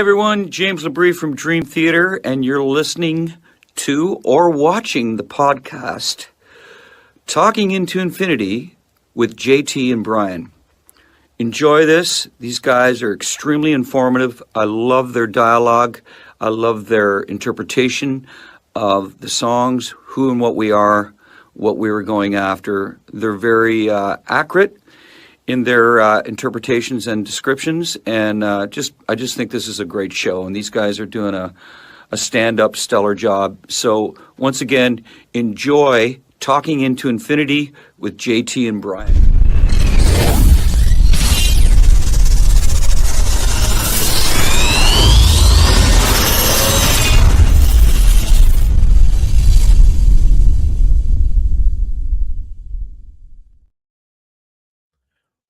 everyone. James Labrie from Dream Theater, and you're listening to or watching the podcast Talking into Infinity with JT and Brian. Enjoy this. These guys are extremely informative. I love their dialogue. I love their interpretation of the songs, who and what we are, what we were going after. They're very accurate in their interpretations and descriptions, and I just think this is a great show, and these guys are doing a stand-up stellar job. So once again, enjoy Talking into Infinity with JT and Brian.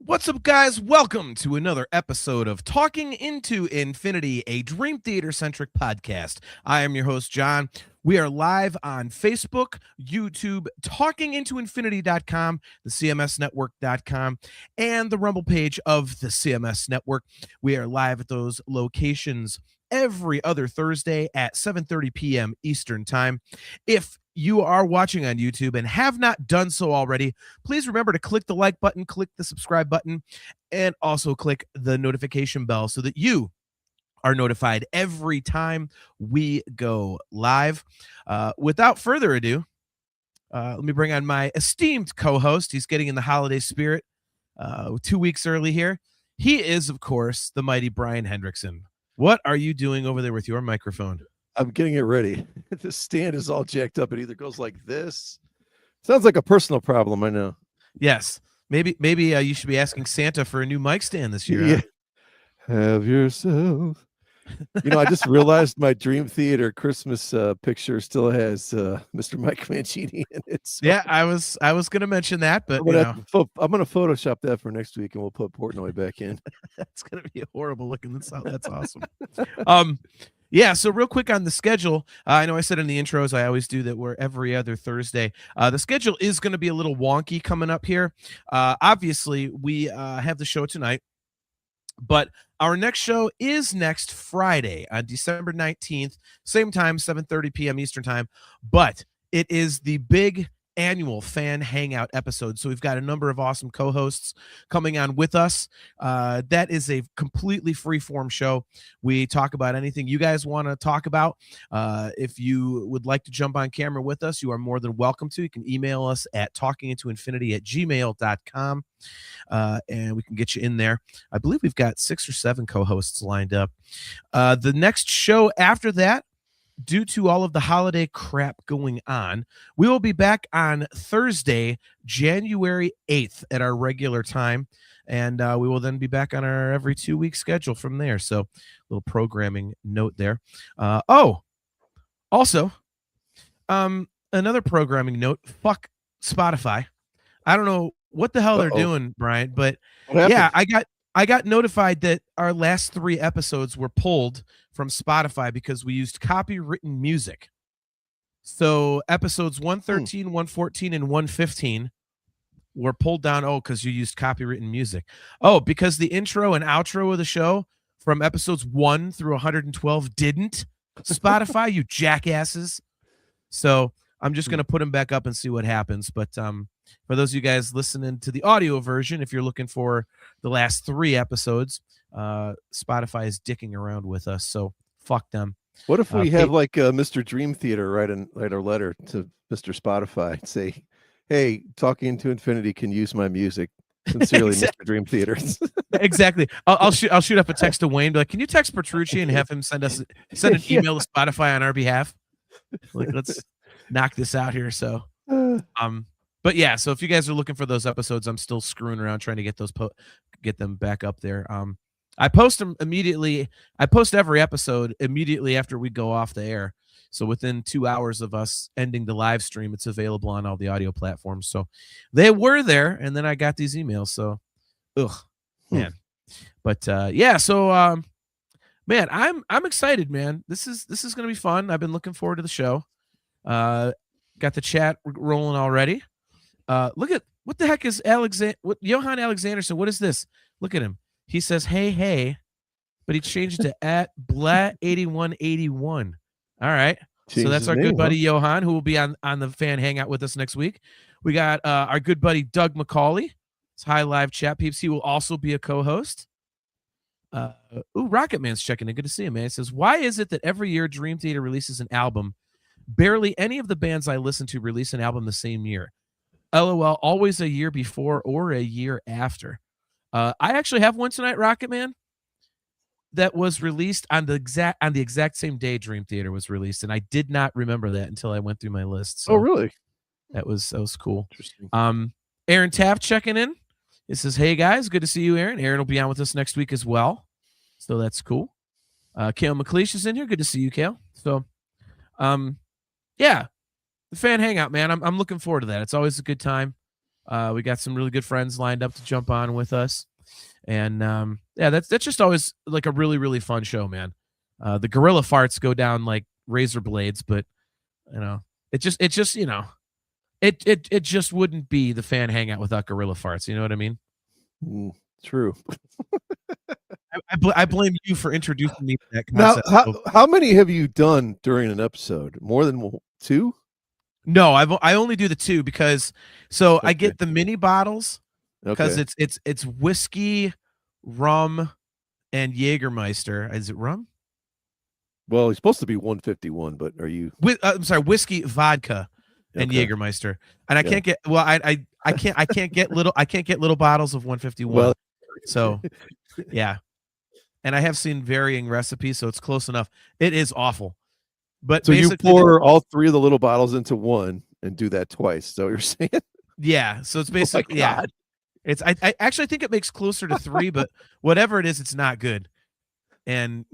What's up, guys? Welcome to another episode of Talking into Infinity, a Dream Theater-centric podcast. I am your host, John. We are live on Facebook, YouTube, talkingintoinfinity.com, the cmsnetwork.com, and the Rumble page of the CMS Network. We are live at those locations every other Thursday at 7:30 p.m. Eastern Time. If you are watching on YouTube and have not done so already, please remember to click the like button, click the subscribe button, and also click the notification bell so that you are notified every time we go live. Without further ado, let me bring on my esteemed co-host. He's getting in the holiday spirit 2 weeks early here. He is, of course, the mighty Brian Hendrickson. What are you doing over there with your microphone? I'm getting it ready. The stand is all jacked up. It either goes like this. Sounds like a personal problem, I know. Yes. Maybe you should be asking Santa for a new mic stand this year. Yeah. Huh? Have yourself. I just realized my Dream Theater Christmas picture still has Mr. Mike Mancini in it. So yeah, I was going to mention that, but I'm going to Photoshop that for next week, and we'll put Portnoy back in. That's going to be horrible looking. That's awesome. Yeah, so real quick on the schedule, I know I said in the intros, I always do that we're every other Thursday. The schedule is going to be a little wonky coming up here. Obviously, we have the show tonight, but our next show is next Friday on December 19th, same time, 7:30 p.m. Eastern Time, but it is the big annual fan hangout episode. So we've got a number of awesome co-hosts coming on with us. That is a completely free-form show. We talk about anything you guys want to talk about. If you would like to jump on camera with us, you are more than welcome to. You can email us at talkingintoinfinity@gmail.com, and we can get you in there. I believe we've got 6 or 7 co-hosts lined up. The next show after that, due to all of the holiday crap going on, we will be back on Thursday, January 8th at our regular time, and we will then be back on our every 2-week schedule from there. So a little programming note there. Also, another programming note, fuck Spotify. I don't know what the hell they're doing, Brian, but yeah, I got notified that our last 3 episodes were pulled from Spotify because we used copywritten music. So episodes 113, 114, and 115 were pulled down. Oh, because you used copywritten music. Oh, because the intro and outro of the show from episodes 1 through 112 didn't. Spotify, you jackasses. So I'm just going to put them back up and see what happens. But for those of you guys listening to the audio version, if you're looking for the last 3 episodes, Spotify is dicking around with us, so fuck them. What if we have Mr. Dream Theater write a letter to Mr. Spotify and say, hey, Talking into Infinity can use my music. Sincerely, Exactly. Mr. Dream Theater. Exactly. I'll shoot up a text to Wayne, be like, can you text Petrucci and have him send an email to Spotify on our behalf? Like, let's knock this out here. So but yeah, so if you guys are looking for those episodes, I'm still screwing around trying to get those get them back up there. I post them immediately. I post every episode immediately after we go off the air. So within 2 hours of us ending the live stream, it's available on all the audio platforms. So they were there, and then I got these emails. So, man. But yeah, so man, I'm excited, man. This is gonna be fun. I've been looking forward to the show. Got the chat rolling already. Look at what the heck is Johan Alexanderson? What is this? Look at him. He says, hey, but he changed it to @Blat8181. All right. Changed So that's his our name, good buddy Johan, who will be on the fan hangout with us next week. We got our good buddy Doug McCauley. It's High Live Chat Peeps. He will also be a co-host. Rocket Man's checking in. Good to see him, man. He says, why is it that every year Dream Theater releases an album? Barely any of the bands I listen to release an album the same year. LOL, always a year before or a year after. I actually have one tonight, Rocket Man, that was released on the exact same day Dream Theater was released, and I did not remember that until I went through my list. So Oh, really? that was cool. Interesting. Aaron Taft checking in. It says, hey guys, good to see you, Aaron. Aaron will be on with us next week as well. So that's cool. Kale McLeish is in here. Good to see you, Kale. So yeah, the fan hangout, man. I'm looking forward to that. It's always a good time. We got some really good friends lined up to jump on with us. And yeah, that's just always like a really, really fun show, man. The gorilla farts go down like razor blades, but you know, it just you know, it just wouldn't be the fan hangout without gorilla farts. You know what I mean? True. I blame you for introducing me to that Now, concept. how many have you done during an episode? More than 2? No, I only do the 2 because I get the mini bottles because it's whiskey, rum, and Jägermeister. Is it rum? Well, he's supposed to be 151, but are you? I'm sorry, whiskey, vodka, and Jägermeister. And I can't get I can't get little bottles of 151. Well, so yeah. And I have seen varying recipes, so it's close enough. It is awful. But so you pour all 3 of the little bottles into one and do that twice. So you're saying? Yeah. So it's basically It's I actually think it makes closer to 3, but whatever it is, it's not good. And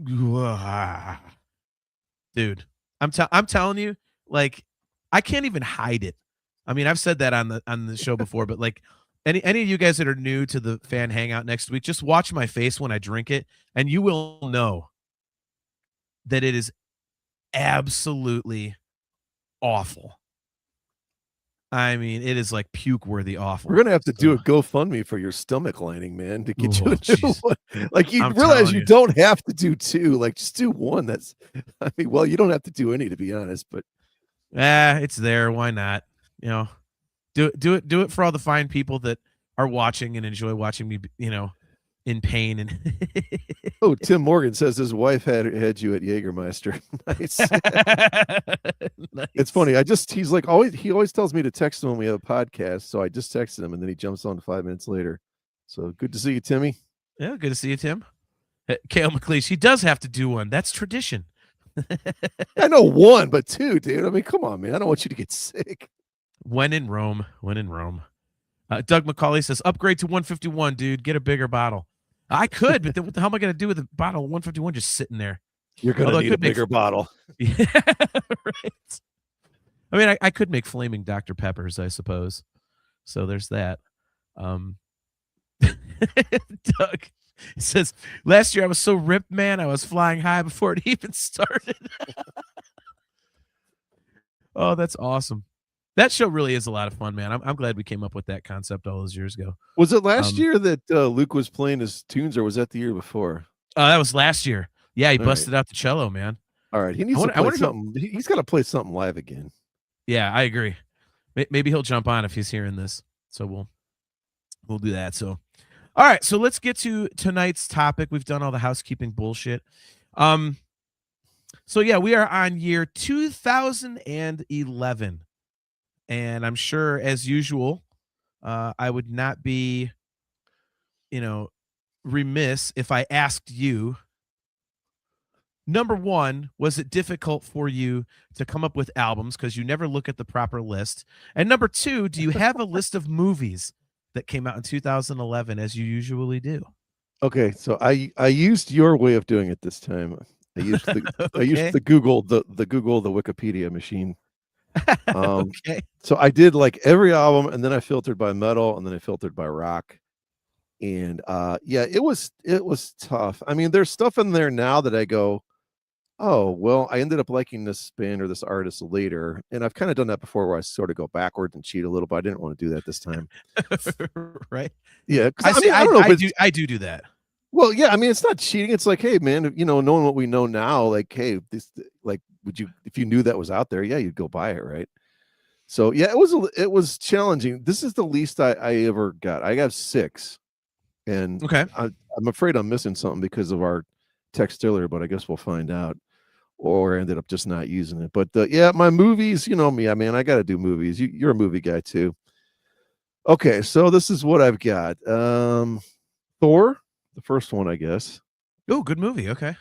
dude, I'm telling you, like, I can't even hide it. I mean, I've said that on the show before, but like any of you guys that are new to the fan hangout next week, just watch my face when I drink it, and you will know that it is absolutely awful. I mean, it is like puke-worthy awful. We're gonna have to do a GoFundMe for your stomach lining, man, to get you a new one. Like, you I'm realize you don't have to do 2. Like, just do 1. That's, I mean, well, you don't have to do any, to be honest, but it's there. Why not? You know, do it for all the fine people that are watching and enjoy watching me, you know, in pain. And oh, Tim Morgan says his wife had you at Jägermeister. Nice. Nice. It's funny. He's like he always tells me to text him when we have a podcast. So I just texted him and then he jumps on 5 minutes later. So good to see you, Timmy. Yeah, good to see you, Tim. Kale McLeish, he does have to do one. That's tradition. I know 1, but 2, dude. I mean, come on, man. I don't want you to get sick. When in Rome. Doug McCauley says, upgrade to 151, dude. Get a bigger bottle. I could, but then what the hell am I going to do with a bottle of 151 just sitting there? You're going to need a bigger bottle. Yeah, right. I mean, I could make flaming Dr. Peppers, I suppose. So there's that. Doug says, last year I was so ripped, man. I was flying high before it even started. Oh, that's awesome. That show really is a lot of fun, man. I'm glad we came up with that concept all those years ago. Was it last year that Luke was playing his tunes, or was that the year before? That was last year. Yeah, he busted out the cello, man. All right, he needs to play something. He's got to play something live again. Yeah, I agree. Maybe he'll jump on if he's hearing this. So we'll do that. So, all right. So let's get to tonight's topic. We've done all the housekeeping bullshit. So yeah, we are on year 2011. And I'm sure, as usual, I would not be, remiss if I asked you, number one, was it difficult for you to come up with albums because you never look at the proper list? And number two, do you have a list of movies that came out in 2011 as you usually do? Okay, so I used your way of doing it this time. I used the I used the Google the Wikipedia machine. Okay. So I did like every album, and then I filtered by metal, and then I filtered by rock. And yeah, it was tough. I mean, there's stuff in there now that I go, oh, well, I ended up liking this band or this artist later. And I've kind of done that before where I sort of go backwards and cheat a little, but I didn't want to do that this time. Right. Yeah. I do that. Well, yeah, I mean, it's not cheating. It's like, hey, man, knowing what we know now, like, hey, this, like, would you, if you knew that was out there, yeah, you'd go buy it, right? So, yeah, it was challenging. This is the least I ever got. I got 6, and Okay. I'm afraid I'm missing something because of our text earlier, but I guess we'll find out. Or ended up just not using it. But yeah, my movies, you know me, I mean, I got to do movies. You're a movie guy too. Okay, so this is what I've got. Thor, the first one, I guess. Oh, good movie. Okay.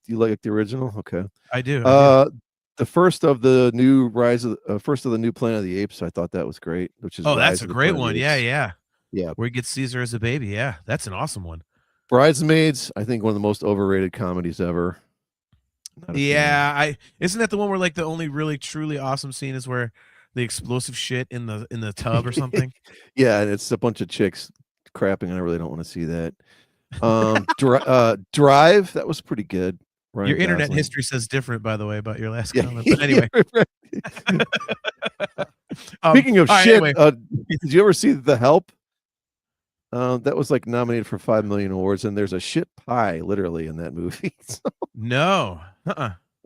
You like the original? Okay. I do. Uh, the first of the new first of the new Planet of the Apes. I thought that was great, which is Oh, that's Rise a of the great Planet of one. the Yeah, Apes. yeah. Yeah. Where he gets Caesar as a baby. Yeah, that's an awesome one. Bridesmaids, I think one of the most overrated comedies ever. Not a Yeah, isn't that the one where like the only really truly awesome scene is where the explosive shit in the tub or fan. something? Yeah, and it's a bunch of chicks crapping, and I really don't want to see that. Drive, that was pretty good. Ryan Your internet Gosling. history says different, by the way, about your last Yeah. comment. But anyway. Speaking of all right, shit, anyway. did you ever see The Help? That was like nominated for 5 million awards, and there's a shit pie literally in that movie. So, No. it's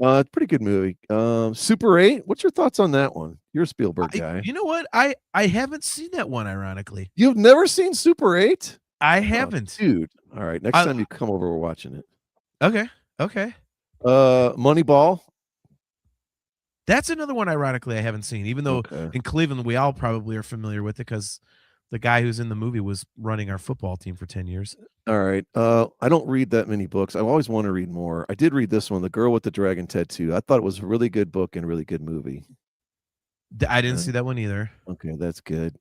a pretty good movie. Super 8, what's your thoughts on that one? You're a Spielberg guy. You know what? I haven't seen that one, ironically. You've never seen Super 8? I haven't. Oh, dude. All right, next time you come over, we're watching it. Okay. Moneyball. That's another one, ironically, I haven't seen, even though in Cleveland we all probably are familiar with it because the guy who's in the movie was running our football team for 10 years. All right. I don't read that many books. I always want to read more. I did read this one, The Girl with the Dragon Tattoo. I thought it was a really good book and a really good movie. I didn't see that one either. Okay, that's good.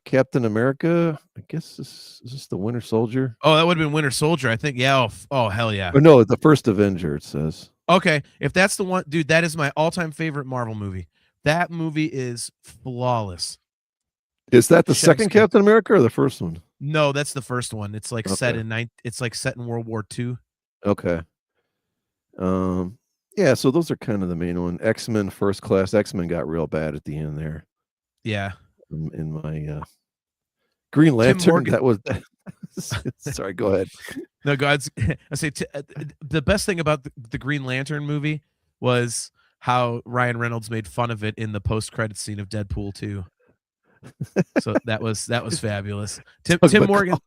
Captain America, I guess is this the Winter Soldier? Oh, that would have been Winter Soldier, I think. Yeah. Oh, hell yeah. Or no, the first Avenger, it says. Okay, if that's the one, dude, that is my all-time favorite Marvel movie. That movie is flawless. Is that the second Captain America or the first one? No, that's the first one. It's like set in World War II. Okay. Yeah, so those are kind of the main one. X-Men First Class. X-Men got real bad at the end there. Yeah. In my Green Lantern, that was sorry, go ahead. No, God's I say the best thing about the Green Lantern movie was how Ryan Reynolds made fun of it in the post-credit scene of Deadpool 2. So that was fabulous. Tim Morgan.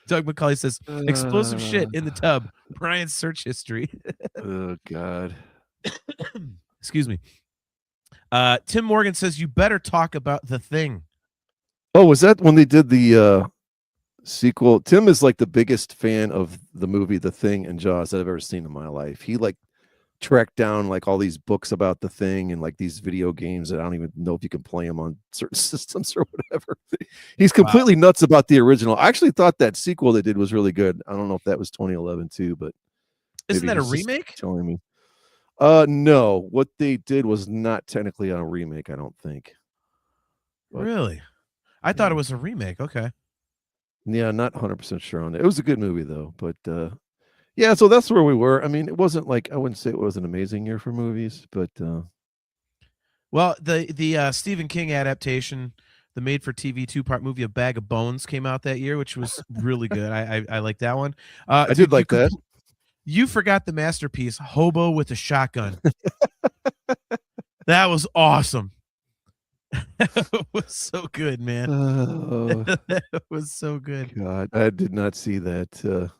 Doug McCauley says explosive shit in the tub. Brian's search history. Oh God. Excuse me. Tim Morgan says you better talk about The Thing. Oh, was that when they did the sequel? Tim is like the biggest fan of the movie The Thing and Jaws that I've ever seen in my life. He like tracked down like all these books about The Thing and like these video games that I don't even know if you can play them on certain systems or whatever. He's completely nuts about the original. I actually thought that sequel they did was really good. I don't know if that was 2011 too, but isn't that a remake? Telling me. No, what they did was not technically a remake, I don't think. But, really? I thought it was a remake. Okay. Yeah, not 100% sure on that. It was a good movie though, but yeah, so that's where we were. I mean, it wasn't like I wouldn't say it was an amazing year for movies, but well, the Stephen King adaptation, the made-for-TV 2-part movie A Bag of Bones came out that year, which was really good. I like that one. I did like that. You forgot the masterpiece, Hobo with a Shotgun. That was awesome. It was so good, man. That was so good. God, I did not see that,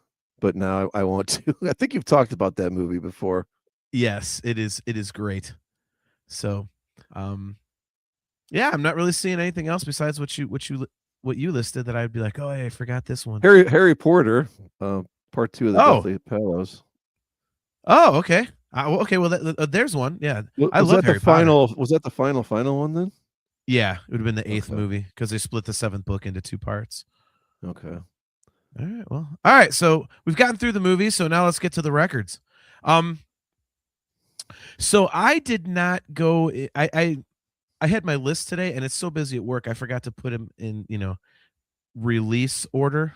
but now I want to. I think you've talked about that movie before. Yes, it is great. So, yeah, I'm not really seeing anything else besides what you listed that I'd be like, oh, hey, I forgot this one. Harry Potter, part 2 of the Deathly Hallows. Oh, okay. Okay, well, there's one. Yeah, I love Harry Potter. Was that the final one then? Yeah, it would have been the 8th movie because they split the 7th book into 2 parts. Okay. All right. Well, all right. So we've gotten through the movie. So now let's get to the records. So I did not go. I had my list today, and it's so busy at work. I forgot to put them in, release order.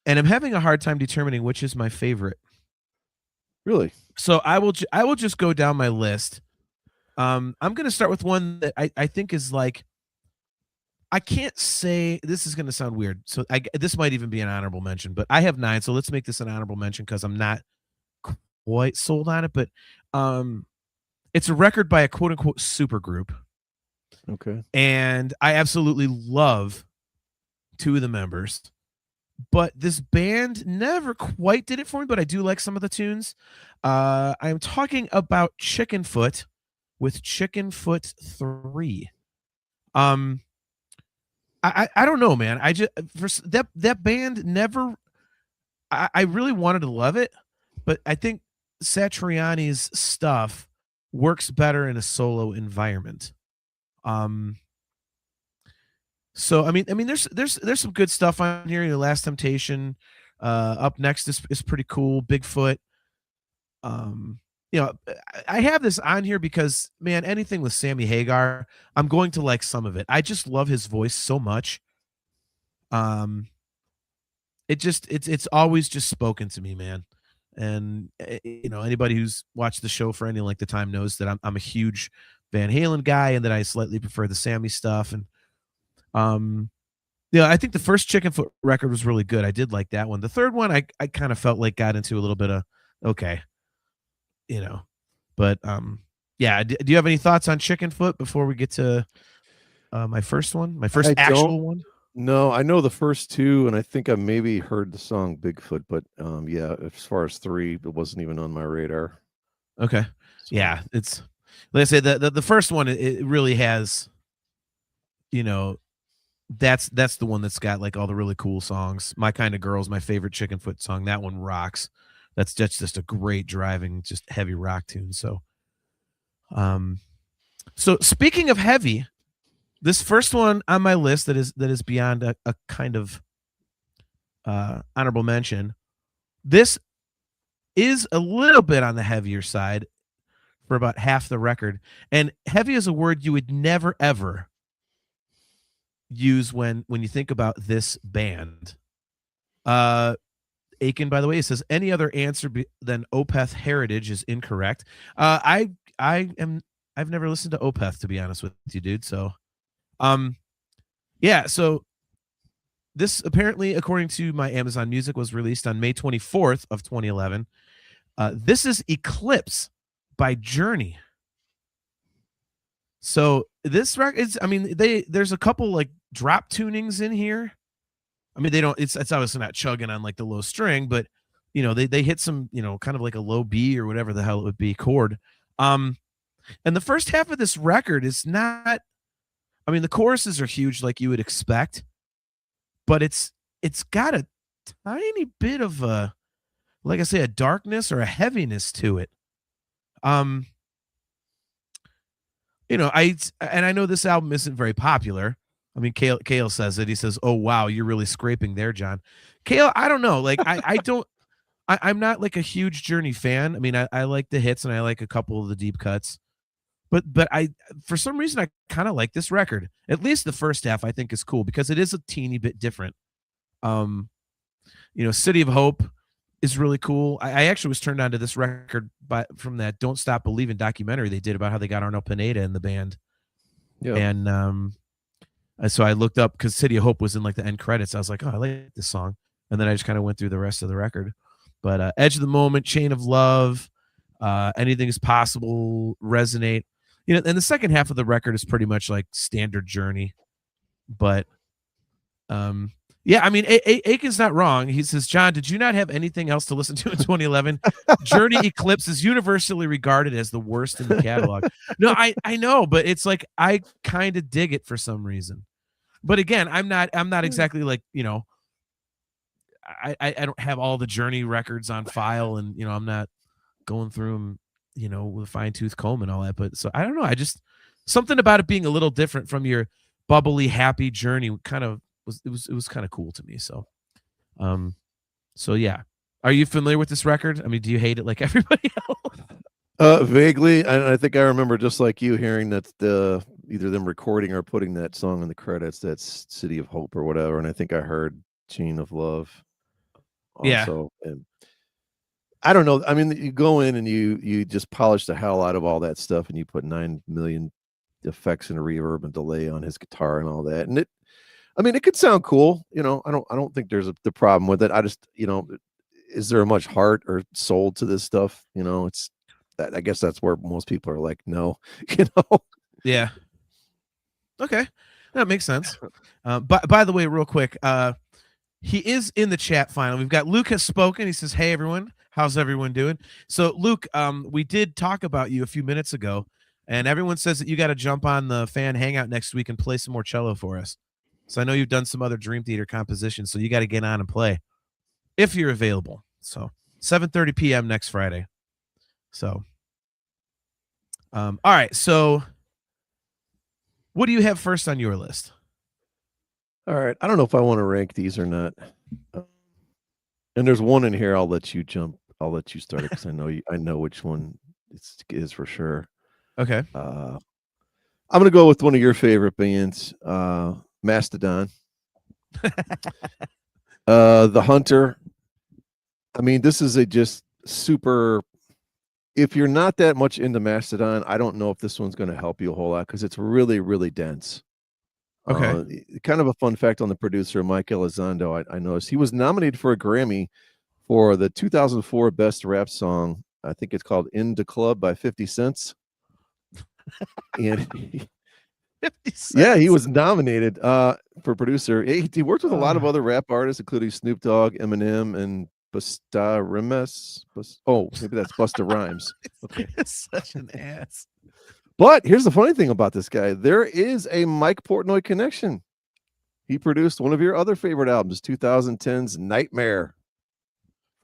And I'm having a hard time determining which is my favorite. Really? So I will just go down my list. I'm going to start with one that I think is like I can't say, this is going to sound weird. So this might even be an honorable mention, but I have 9. So let's make this an honorable mention because I'm not quite sold on it. But it's a record by a quote unquote super group. Okay. And I absolutely love 2 of the members. But this band never quite did it for me, but I do like some of the tunes. I'm talking about Chickenfoot with Chickenfoot 3. I don't know, man. I just that band never. I really wanted to love it, but I think Satriani's stuff works better in a solo environment. So I mean, there's some good stuff on here. The Last Temptation, Up Next is pretty cool. Bigfoot. I have this on here because, man, anything with Sammy Hagar, I'm going to like some of it. I just love his voice so much. It's always just spoken to me, man. And anybody who's watched the show for any length of time knows that I'm a huge Van Halen guy, and that I slightly prefer the Sammy stuff. And I think the first Chickenfoot record was really good. I did like that one. The third one, I kind of felt like got into a little bit of okay. But yeah. Do you have any thoughts on Chickenfoot before we get to my first one, my first actual one? No, I know the first 2, and I think I maybe heard the song Bigfoot, but yeah, as far as 3, it wasn't even on my radar. Okay. So, yeah, it's like I said, the first one, it really has, that's the one that's got like all the really cool songs. My Kind of Girl's my favorite Chickenfoot song. That one rocks. That's just a great driving, just heavy rock tune. So, so speaking of heavy, this first one on my list that is beyond a kind of honorable mention. This is a little bit on the heavier side for about half the record, and heavy is a word you would never ever use when you think about this band. Aiken, by the way, it says any other answer than Opeth Heritage is incorrect. I've never listened to Opeth, to be honest with you, dude. So, yeah. So this apparently, according to my Amazon Music, was released on May 24th of 2011. This is Eclipse by Journey. So this record is, there's a couple like drop tunings in here. I mean, it's obviously not chugging on like the low string, but they hit some, kind of like a low B or whatever the hell it would be chord. And the first half of this record is not, the choruses are huge like you would expect, but it's got a tiny bit of a, like I say, a darkness or a heaviness to it. I know this album isn't very popular. Kale says it. He says, "Oh wow, you're really scraping there, John." Kale, I don't know. Like I'm not like a huge Journey fan. I like the hits and I like a couple of the deep cuts, but I, for some reason, I kind of like this record. At least the first half I think is cool because it is a teeny bit different. City of Hope is really cool. I actually was turned on to this record from that Don't Stop Believing documentary they did about how they got Arno Pineda in the band. Yeah. And so I looked up because City of Hope was in like the end credits. I was like, oh, I like this song. And then I just kind of went through the rest of the record. But Edge of the Moment, Chain of Love, Anything is Possible, Resonate. And the second half of the record is pretty much like standard Journey. But yeah, Aiken's not wrong. He says, John, did you not have anything else to listen to in 2011? Journey Eclipse is universally regarded as the worst in the catalog. No, I know, but it's like I kind of dig it for some reason. But again, I'm not exactly like, I don't have all the Journey records on file, and I'm not going through them, with a fine-tooth comb and all that. But so I don't know. I just, something about it being a little different from your bubbly, happy Journey kind of was kind of cool to me. So, so yeah. Are you familiar with this record? Do you hate it like everybody else? Vaguely. I think I remember, just like you, hearing that either them recording or putting that song in the credits, that's City of Hope or whatever. And I think I heard Chain of Love also. Yeah. And I don't know. You go in and you just polish the hell out of all that stuff, and you put 9 million effects and reverb and delay on his guitar and all that. And I mean, it could sound cool. I don't think there's the problem with it. I just, is there much heart or soul to this stuff? It's that, I guess that's where most people are like, no, Yeah. Okay. That makes sense. By the way, real quick, he is in the chat finally. We've got Luke has spoken. He says, "Hey everyone, how's everyone doing?" So Luke, we did talk about you a few minutes ago, and everyone says that you got to jump on the fan hangout next week and play some more cello for us. So I know you've done some other Dream Theater compositions, so you got to get on and play if you're available. So 7:30 p.m. next Friday. So, all right. So, what do you have first on your list? All right. I don't know if I want to rank these or not. And there's one in here. I'll let you start it because I know which one it is for sure. Okay. I'm gonna go with one of your favorite bands, Mastodon. The Hunter. I mean, this is a just super. If you're not that much into Mastodon, I don't know if this one's going to help you a whole lot because it's really, really dense. Okay. Kind of a fun fact on the producer, Mike Elizondo, I noticed he was nominated for a Grammy for the 2004 Best Rap Song. I think it's called "In the Club" by 50 Cent. And 50 cents. Yeah, he was nominated for producer. He worked with a lot of other rap artists, including Snoop Dogg, Eminem, and Busta Rhymes. Maybe that's Busta Rhymes. Okay. It's such an ass. But here's the funny thing about this guy. There is a Mike Portnoy connection. He produced one of your other favorite albums, 2010's Nightmare.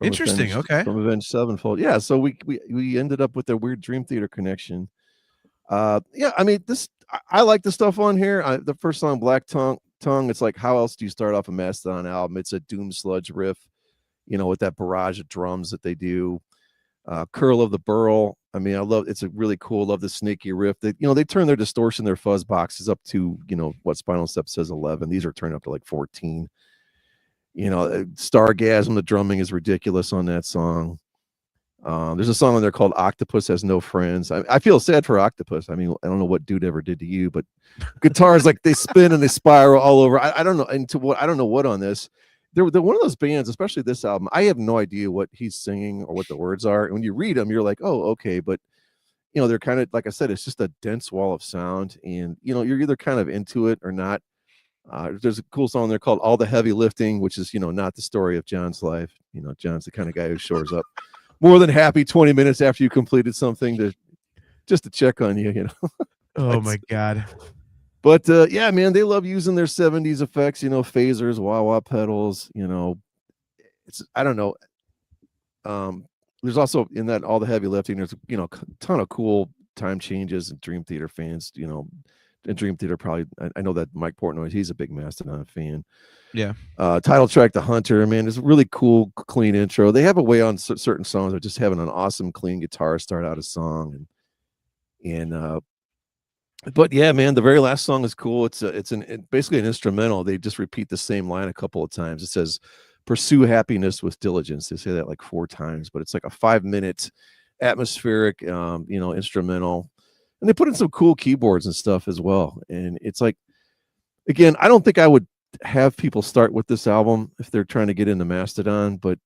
Interesting. Okay. From Avenged Sevenfold. Yeah, so we ended up with a weird Dream Theater connection. Yeah, I mean, I like the stuff on here. The first song, Black Tongue, it's like, how else do you start off a Mastodon album? It's a doom sludge riff, with that barrage of drums that they do. Curl of the Burl. I mean, it's a really cool, love the snaky riff. They turn their distortion, their fuzz boxes up to, what Spinal Step says 11. These are turned up to like 14. Stargasm, the drumming is ridiculous on that song. There's a song on there called Octopus Has No Friends. I feel sad for Octopus. I mean, I don't know what dude ever did to you, but guitars, like, they spin and they spiral all over. I don't know. I don't know what on this. They're one of those bands, especially this album. I have no idea what he's singing or what the words are. And when you read them, you're like, oh, okay. But, they're kind of, like I said, it's just a dense wall of sound. And, you're either kind of into it or not. There's a cool song there called All the Heavy Lifting, which is, not the story of John's life. John's the kind of guy who shows up more than happy 20 minutes after you completed something just to check on you, Oh my God. But yeah, man, they love using their 70s effects, phasers, wah-wah pedals, it's, I don't know. There's also in that All the Heavy Lifting, there's, a ton of cool time changes, and Dream Theater fans, and Dream Theater probably, I know that Mike Portnoy, he's a big Mastodon fan. Yeah. Title track, The Hunter, man, it's a really cool, clean intro. They have a way on certain songs of just having an awesome, clean guitar start out a song. But yeah, man, the very last song is cool. It's basically an instrumental. They just repeat the same line a couple of times. It says, "Pursue happiness with diligence." They say that like 4 times, but it's like a 5-minute atmospheric, instrumental. And they put in some cool keyboards and stuff as well. And it's like, again, I don't think I would have people start with this album if they're trying to get into Mastodon, but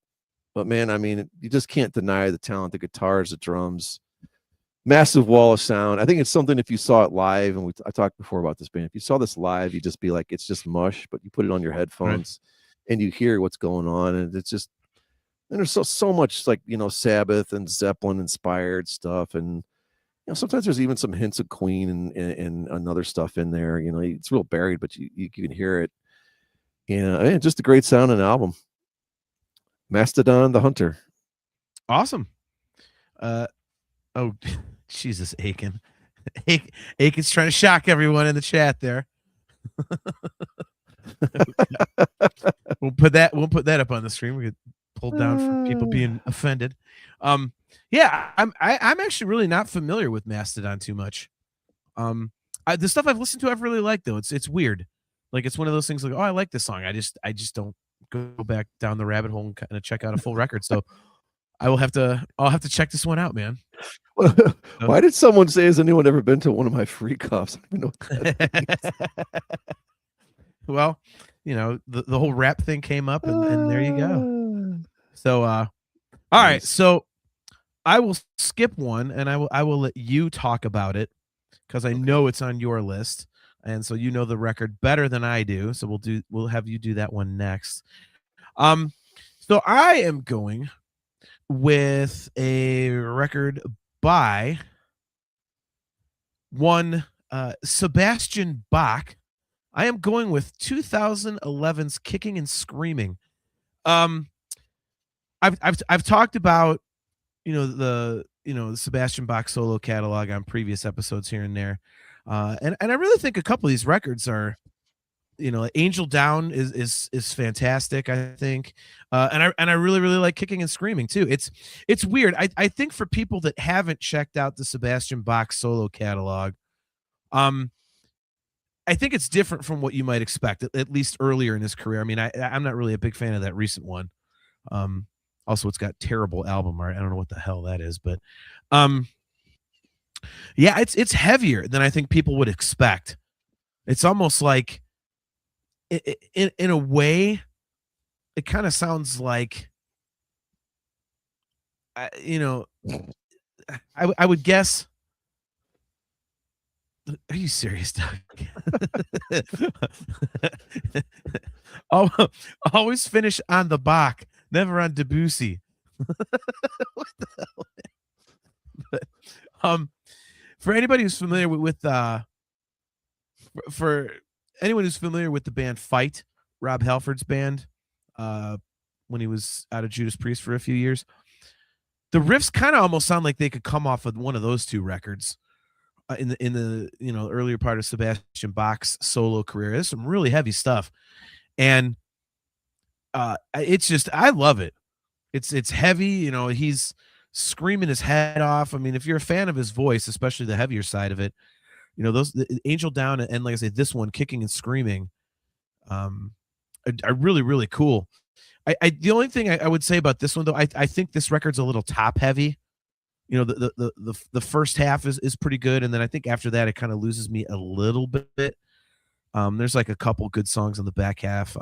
man, I mean, you just can't deny the talent, the guitars, the drums. Massive wall of sound. I think it's something, if you saw it live, and I talked before about this band, if you saw this live, you'd just be like, it's just mush, but you put it on your headphones and you hear what's going on, and it's just, and there's so much, like, Sabbath and Zeppelin inspired stuff, and sometimes there's even some hints of Queen and another stuff in there. It's real buried, but you can hear it. Yeah, just a great sounding album. Mastodon, The Hunter. Awesome. Oh, Jesus, Aiken. Aiken's trying to shock everyone in the chat there. We'll put that up on the screen. We get pulled down for people being offended. Yeah, I'm actually really not familiar with Mastodon too much. The stuff I've listened to, I've really liked, though. It's weird. Like, it's one of those things like, oh, I like this song. I just don't go back down the rabbit hole and kind of check out a full record. So I'll have to check this one out, man. Why did someone say, has anyone ever been to one of my freak offs? I don't know what that Well, the whole rap thing came up, and there you go. So, all right. Nice. So I will skip one, and I will let you talk about it because I know it's on your list, and so you know the record better than I do. So we'll have you do that one next. Um, so I am going with a record by one Sebastian Bach. I am going with 2011's "Kicking and Screaming." Um, I've talked about the Sebastian Bach solo catalog on previous episodes here and there, and I really think a couple of these records are, Angel Down is fantastic, I think, and I really like Kicking and Screaming too. It's weird. I think for people that haven't checked out the Sebastian Bach solo catalog, um, I think it's different from what you might expect, at least earlier in his career. I mean, I'm not really a big fan of that recent one. Um, Also, it's got terrible album art. I don't know what the hell that is, but um, yeah, it's heavier than I think people would expect. It's almost like, in a way, it kind of sounds like, you know, I would guess. Are you serious, Doug? Al- Always finish on the Bach, never on Debussy. What the hell? But, for anybody who's familiar for anyone who's familiar with the band Fight, Rob Halford's band, uh, when he was out of Judas Priest for a few years, the riffs kind of almost sound like they could come off of one of those two records. In the earlier part of Sebastian Bach's solo career, there's some really heavy stuff, and it's just, I love it. It's heavy. He's screaming his head off. I mean, if you're a fan of his voice, especially the heavier side of it, those the Angel Down and, like I say, this one, Kicking and Screaming, um, are really really cool. The only thing I would say about this one, though, I think this record's a little top heavy. The first half is pretty good, and then I think after that it kind of loses me a little bit. There's like a couple good songs on the back half.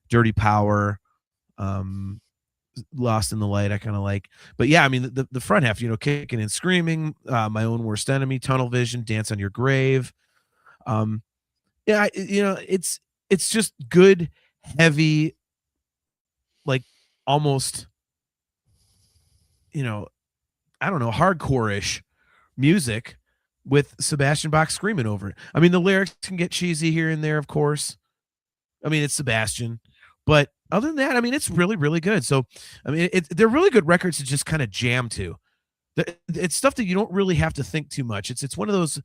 Dirty Power, um, Lost in the Light, I kind of like. But yeah, I mean the front half, Kicking and Screaming, My Own Worst Enemy, Tunnel Vision, Dance on Your Grave. Yeah, it's just good, heavy, like almost, I don't know, hardcore-ish music with Sebastian Bach screaming over it. I mean, the lyrics can get cheesy here and there, of course. I mean, it's Sebastian, but other than that, I mean, it's really, really good. So, I mean, they're really good records to just kind of jam to. It's stuff that you don't really have to think too much. It's one of those.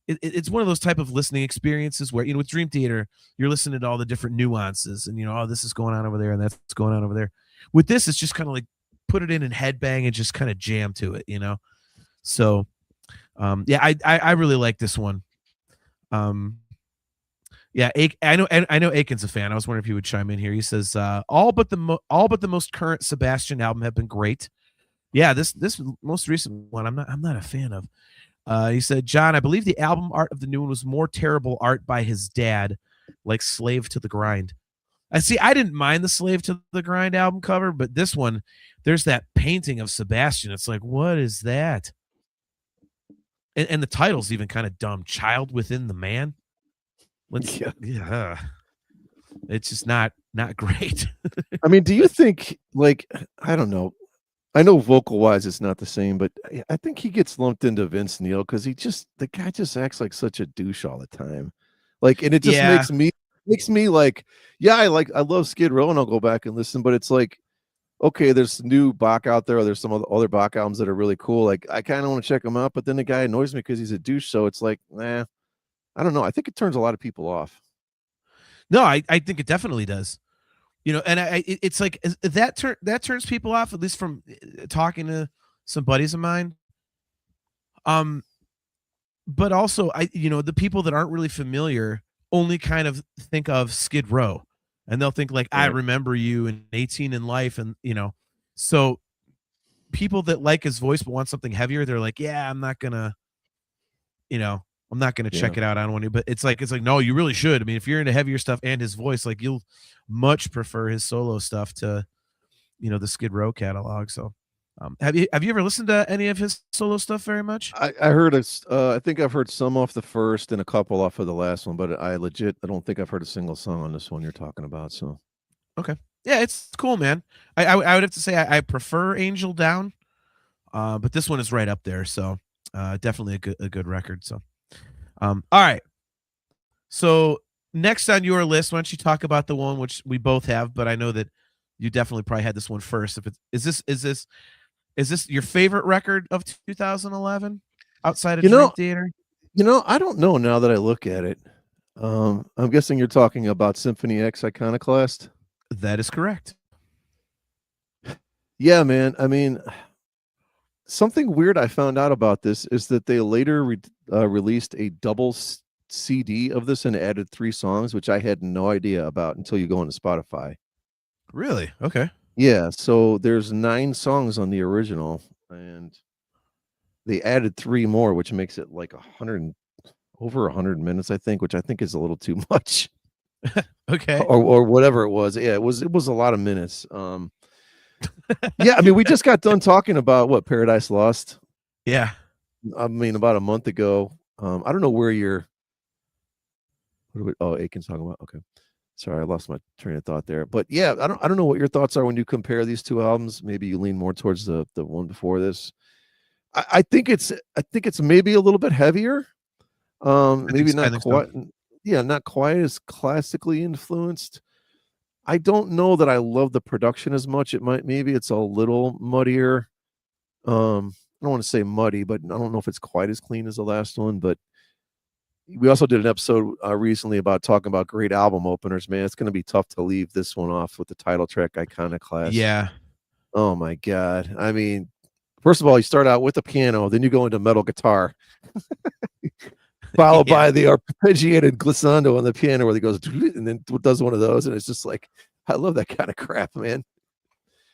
It's one of those type of listening experiences where, with Dream Theater, you're listening to all the different nuances, and oh, this is going on over there, and that's going on over there. With this, it's just kind of like put it in and headbang and just kind of jam to it, So, yeah, I really like this one. Yeah, I know Aiken's a fan. I was wondering if he would chime in here. He says all but the most current Sebastian album have been great. Yeah, this most recent one I'm not a fan of. He said, John, I believe the album art of the new one was more terrible art by his dad, like Slave to the Grind. I see. I didn't mind the Slave to the Grind album cover, but this one, there's that painting of Sebastian. It's like, what is that? And the title's even kind of dumb. Child Within the Man. Yeah. It's just not great. I mean, do you think, like, I don't know. I know vocal wise it's not the same, but I think he gets lumped into Vince Neil because the guy just acts like such a douche all the time. Like, and it just Yeah. makes me like, yeah, I love Skid Row and I'll go back and listen, but it's like, okay, there's new Bach out there, or there's some other Bach albums that are really cool. Like, I kind of want to check them out, but then the guy annoys me because he's a douche. So it's like, I don't know. I think it turns a lot of people off. No, I think it definitely does. And it's like that turns people off, at least from talking to some buddies of mine. But also the people that aren't really familiar only kind of think of Skid Row, and they'll think like, I Remember You and 18 in Life, and so people that like his voice but want something heavier, they're like, yeah, I'm not gonna, I'm not going to check it out on one, but it's like, no, you really should. I mean, if you're into heavier stuff and his voice, like you'll much prefer his solo stuff to, the Skid Row catalog. So, have you ever listened to any of his solo stuff very much? I heard I think I've heard some off the first and a couple off of the last one, but I don't think I've heard a single song on this one you're talking about. So, okay, yeah, it's cool, man. I would have to say I prefer Angel Down, but this one is right up there. So, definitely a good record. So, all right. So next on your list, why don't you talk about the one which we both have, but I know that you definitely probably had this one first. If it's is this your favorite record of 2011 outside of Dream Theater? I don't know now that I look at it. I'm guessing you're talking about Symphony X Iconoclast. That is correct. Yeah, man. I mean, something weird I found out about this is that they later released a double CD of this and added 3 songs, which I had no idea about until you go into Spotify. Really? Okay. Yeah, so there's 9 songs on the original, and they added 3 more, which makes it like over 100 minutes, I think, which I think is a little too much. Okay. Or whatever it was. Yeah, it was a lot of minutes. Yeah, I mean, we just got done talking about what Paradise Lost. Yeah. I mean, about a month ago. I don't know where you're. Aiken's talking about. Okay. Sorry, I lost my train of thought there. But yeah, I don't know what your thoughts are when you compare these 2 albums. Maybe you lean more towards the one before this. I think it's maybe a little bit heavier. Maybe not quite. So. Yeah, not quite as classically influenced. I don't know that I love the production as much. Maybe it's a little muddier. I don't want to say muddy, but I don't know if it's quite as clean as the last one. But we also did an episode recently about talking about great album openers. Man, it's going to be tough to leave this one off with the title track Iconoclast. Yeah. Oh my God. I mean, first of all, you start out with the piano, then you go into metal guitar, followed by the arpeggiated glissando on the piano where he goes and then does one of those, and it's just like, I love that kind of crap, man.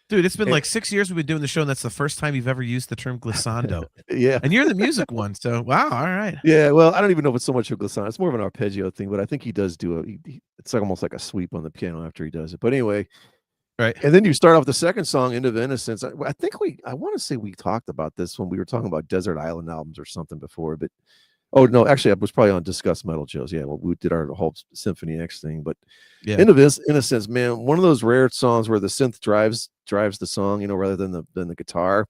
Dude, it's been like 6 years we've been doing the show, and that's the first time you've ever used the term glissando. Yeah. And you're the music one, so wow, all right. Yeah, well, I don't even know if it's so much of glissando. It's more of an arpeggio thing, but I think he does do it's like almost like a sweep on the piano after he does it. But anyway, right. And then you start off the second song, End of Innocence. I want to say we talked about this when we were talking about Desert Island albums or something before, but oh no, actually I was probably on Discuss Metal Shows. Yeah, well, we did our whole Symphony X thing, but End of Innocence, man, one of those rare songs where the synth drives the song, rather than the guitar.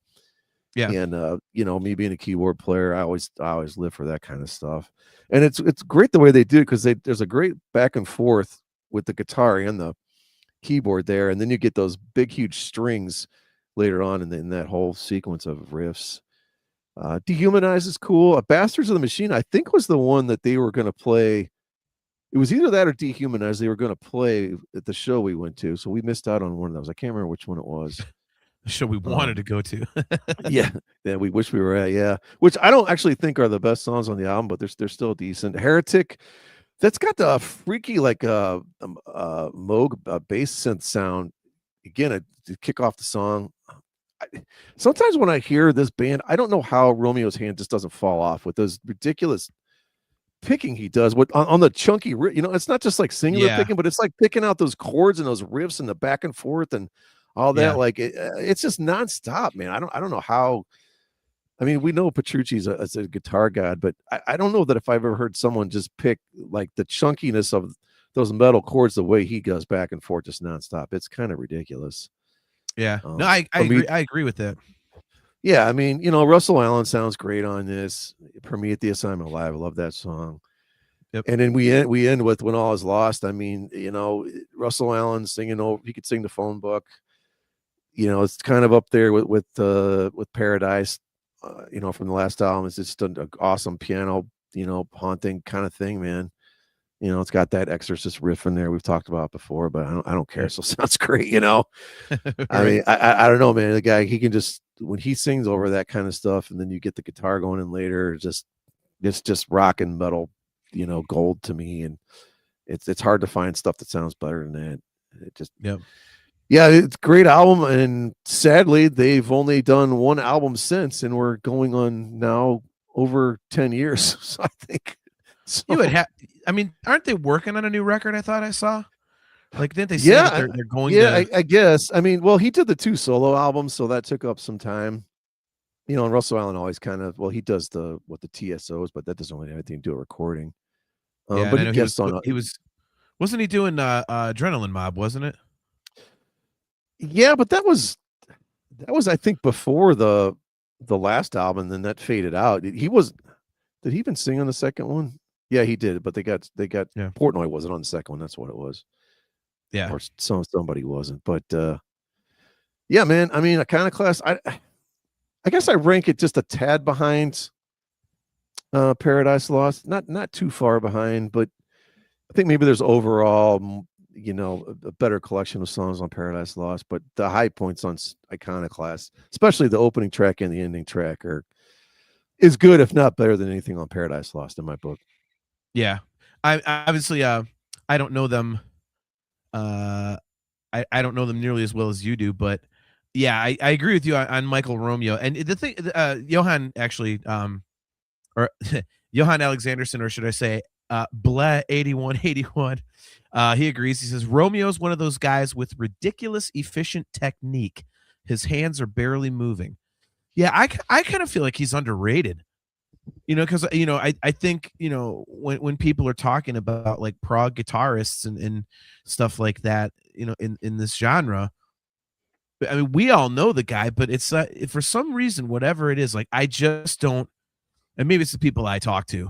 Yeah. And me being a keyboard player, I always live for that kind of stuff. And it's great the way they do it, because there's a great back and forth with the guitar and the keyboard there, and then you get those big huge strings later on in that whole sequence of riffs. Dehumanize is cool. Bastards of the Machine, I think, was the one that they were going to play. It was either that or Dehumanize they were going to play at the show we went to, so we missed out on one of those. I can't remember which one it was. The show we wanted to go to. Yeah, we wish we were at. Yeah, which I don't actually think are the best songs on the album, but they're still decent. Heretic, that's got the freaky like Moog bass synth sound. Again, to kick off the song. Sometimes when I hear this band, I don't know how Romeo's hand just doesn't fall off with those ridiculous picking he does on the chunky. It's not just like singular picking, but it's like picking out those chords and those riffs and the back and forth and all that. Yeah. Like it's just nonstop, man. I don't know how. I mean, we know Petrucci's a guitar god, but I don't know that if I've ever heard someone just pick like the chunkiness of those metal chords the way he does back and forth just nonstop. It's kind of ridiculous. Yeah. No, I agree. I agree with that. Yeah, I mean, Russell Allen sounds great on this. Prometheus, I'm Alive. I love that song. Yep. And then we end with When All Is Lost. I mean, Russell Allen singing over. He could sing the phone book. It's kind of up there with Paradise. From the last album. It's just an awesome piano, haunting kind of thing, man. It's got that Exorcist riff in there we've talked about before, but I don't care. It still sounds great, Right. I mean, I don't know, man. The guy, he can just, when he sings over that kind of stuff, and then you get the guitar going in later, it's just rock and metal, gold to me. And it's hard to find stuff that sounds better than that. It just, yeah, it's a great album. And sadly, they've only done one album since, and we're going on now over 10 years. So I think So You would have. I mean, aren't they working on a new record? I thought I saw. Like, didn't they say yeah, that they're going yeah, to? I guess. I mean, well, he did the 2 solo albums, so that took up some time. And Russell Allen always kind of, well, he does the TSOs, but that doesn't really have anything to do with recording. Yeah, and But I he know guests on. wasn't he doing Adrenaline Mob? Wasn't it? Yeah, but that was I think before the last album, and then that faded out. He was. Did he even sing on the second one? Yeah, he did. But they got Yeah. Portnoy wasn't on the second one. That's what it was. Yeah. Or somebody wasn't. But yeah, man. I mean, Iconoclast. I guess I rank it just a tad behind Paradise Lost. Not too far behind, but I think maybe there's overall, a better collection of songs on Paradise Lost. But the high points on Iconoclast, especially the opening track and the ending track, is good, if not better than anything on Paradise Lost in my book. Yeah, I obviously I don't know them. I don't know them nearly as well as you do, but yeah, I agree with you on Michael Romeo. And the thing, Johan actually, or Johan Alexanderson, or should I say, Blah 8181. He agrees. He says Romeo's one of those guys with ridiculous efficient technique. His hands are barely moving. Yeah, I kind of feel like he's underrated. Because I think when people are talking about like prog guitarists and stuff like that, in this genre, I mean, we all know the guy, but it's for some reason, whatever it is, like I just don't, and maybe it's the people I talk to,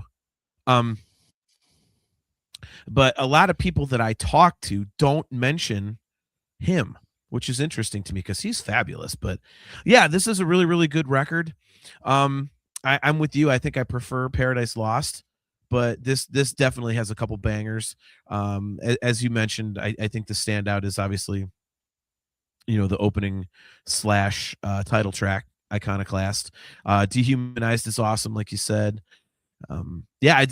but a lot of people that I talk to don't mention him, which is interesting to me because he's fabulous. But yeah, this is a really, really good record. I'm with you. I think I prefer Paradise Lost, but this definitely has a couple bangers. As you mentioned, I think the standout is obviously, the opening / title track, Iconoclast. Dehumanized is awesome, like you said. Yeah,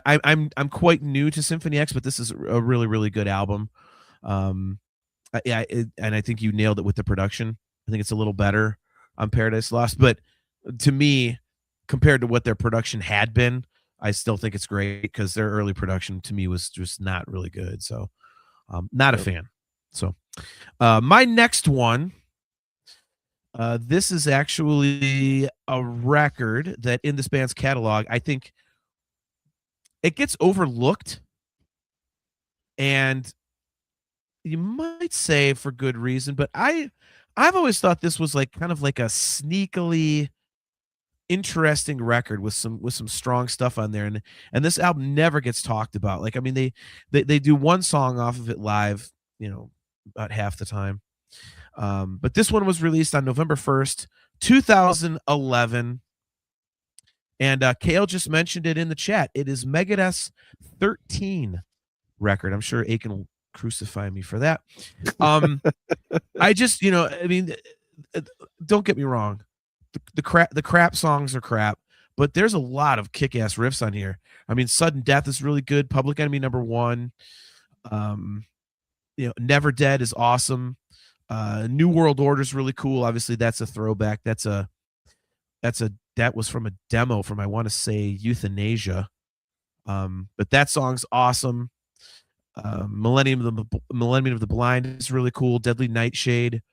I'm quite new to Symphony X, but this is a really, really good album. And I think you nailed it with the production. I think it's a little better on Paradise Lost, but to me, compared to what their production had been, I still think it's great because their early production to me was just not really good. So, not a fan. So, my next one, this is actually a record that in this band's catalog, I think it gets overlooked, and you might say for good reason, but I've always thought this was like kind of like a sneakily interesting record with some strong stuff on there, and this album never gets talked about. Like, I mean, they do one song off of it live, about half the time. But this one was released on November 1st, 2011. And Kale just mentioned it in the chat. It is Megadeth's 13 record. I'm sure Aiken will crucify me for that. I just, I mean, don't get me wrong. The crap songs are crap, but there's a lot of kick-ass riffs on here. I mean, Sudden Death is really good. Public Enemy #1. Never Dead is awesome. New World Order is really cool. Obviously, that's a throwback. That was from a demo from, I want to say, Euthanasia. But that song's awesome. Millennium of the Blind is really cool. Deadly Nightshade.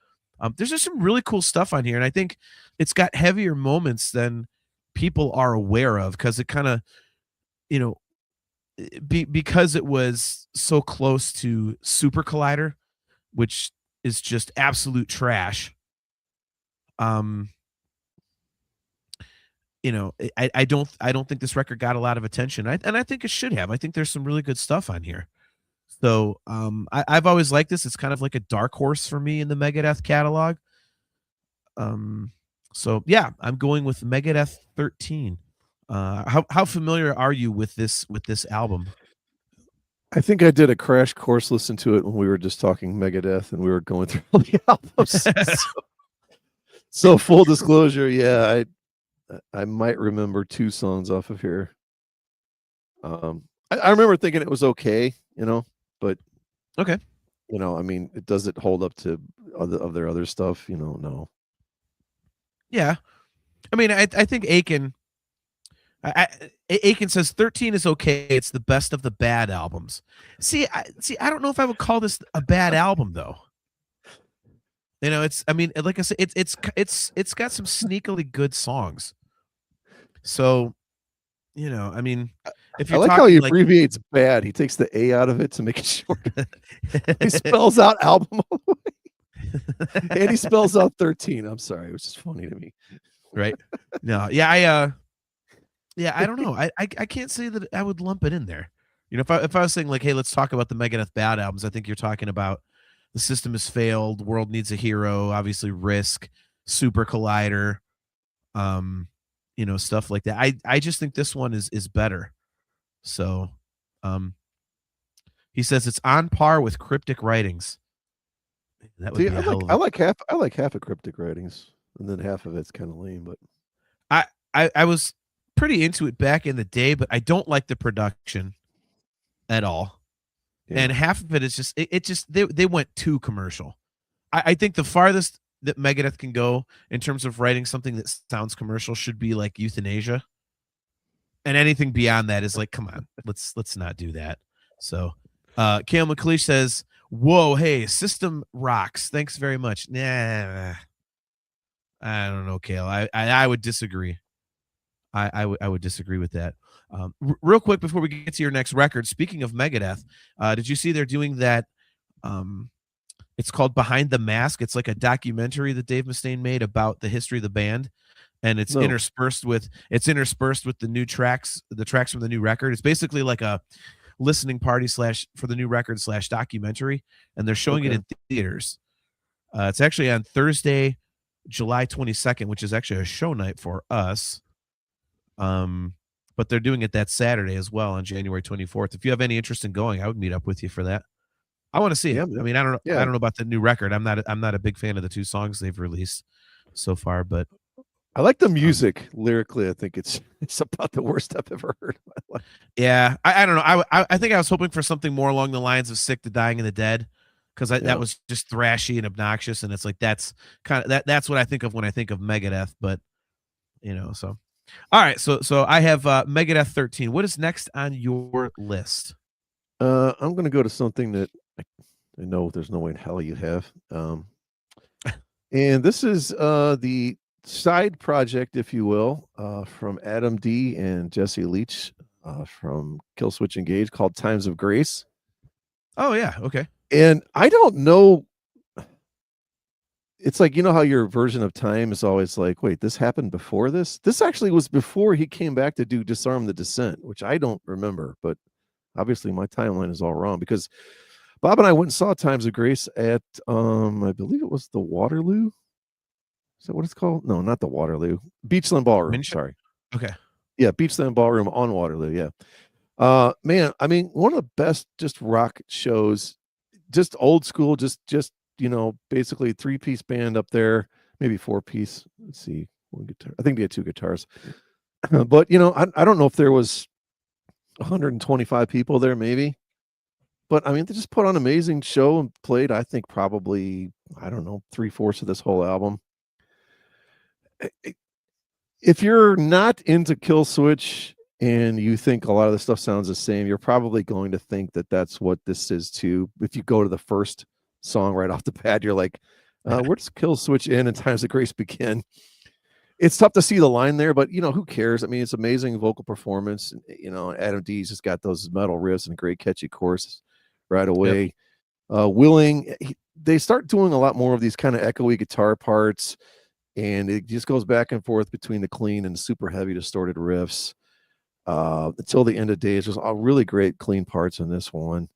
There's just some really cool stuff on here, and I think it's got heavier moments than people are aware of because it kind of, because it was so close to Super Collider, which is just absolute trash. I don't think this record got a lot of attention, and I think it should have. I think there's some really good stuff on here. So I've always liked this. It's kind of like a dark horse for me in the Megadeth catalog. So yeah, I'm going with Megadeth 13. How familiar are you with this album? I think I did a crash course listen to it when we were just talking Megadeth and we were going through all the albums. So full disclosure, yeah, I might remember 2 songs off of here. I remember thinking it was okay, but okay. I mean, does it hold up to their other stuff? No. Yeah. I mean, I think Aiken, Aiken says 13 is okay. It's the best of the bad albums. See, I don't know if I would call this a bad album though. You know, I mean, like I said, it's got some sneakily good songs. So, you know, I mean, if I you're like how he talking like abbreviates bad. He takes the A out of it to make it shorter. He spells out album all the way. And he spells out 13. I'm sorry. It was just funny to me. right? No, yeah, I don't know. I can't say that I would lump it in there. You know, if I was saying like, hey, let's talk about the Megadeth bad albums, I think you're talking about The System Has Failed, World Needs a Hero, obviously Risk, Super Collider, you know, stuff like that. I just think this one is better. So, he says it's on par with Cryptic Writings. That would See, be a hell of a I like half of Cryptic Writings, and then half of it's kind of lame, but I was pretty into it back in the day, but I don't like the production at all. yeah. And half of it is just it just they went too commercial. I think the farthest that Megadeth can go in terms of writing something that sounds commercial should be like Euthanasia. And anything beyond that is like, come on, let's not do that. So Kale McLeish says, whoa, hey, System rocks. Thanks very much. Nah. I don't know, Kale. I would disagree. I would disagree with that. Real quick before we get to your next record, speaking of Megadeth, did you see they're doing that? It's called Behind the Mask. It's like a documentary that Dave Mustaine made about the history of the band, and it's interspersed with the new tracks, the tracks from the new record. It's basically like a listening party for the new record / documentary, and they're showing it in theaters. It's actually on Thursday, July 22nd, which is actually a show night for us. But they're doing it that Saturday as well on January 24th. If you have any interest in going, I would meet up with you for that. I want to see it. I mean, I don't know about the new record. I'm not a big fan of the 2 songs they've released so far, but I like the music lyrically. I think it's about the worst I've ever heard in my life. Yeah, I don't know. I think I was hoping for something more along the lines of Sick to Dying in the Dead, because that was just thrashy and obnoxious, and it's like that's what I think of when I think of Megadeth. But you know, so all right, so I have Megadeth 13. What is next on your list? I'm going to go to something that I know there's no way in hell you have. And this is the side project, if you will, from Adam D and Jesse Leach from Killswitch Engage, called Times of Grace. Oh yeah, okay. And I don't know. It's like, you know how your version of time is always like, wait, this happened before this? This actually was before he came back to do Disarm the Descent, which I don't remember, but obviously my timeline is all wrong, because Bob and I went and saw Times of Grace at I believe it was the Waterloo. Is that what it's called? No, not the Waterloo. Beachland Ballroom. Sorry. Okay. Yeah, Beachland Ballroom on Waterloo. Yeah. Man, I mean, one of the best just rock shows, just old school, just you know, basically 3-piece band up there, maybe 4-piece. Let's see, 1 guitar. I think they had 2 guitars. But you know, I don't know if there was 125 people there, maybe. But I mean, they just put on an amazing show and played, I think, probably, I don't know, 3/4 of this whole album. If you're not into Killswitch and you think a lot of the stuff sounds the same, you're probably going to think that that's what this is too. If you go to the first song right off the bat, you're like, where does Killswitch end and Times of Grace begin? It's tough to see the line there, but you know, who cares? I mean, it's amazing vocal performance. You know, Adam D's just got those metal riffs and great catchy chorus right away. Yep. They start doing a lot more of these kind of echoey guitar parts, and it just goes back and forth between the clean and super heavy distorted riffs until the end of days. There's all really great clean parts in this one.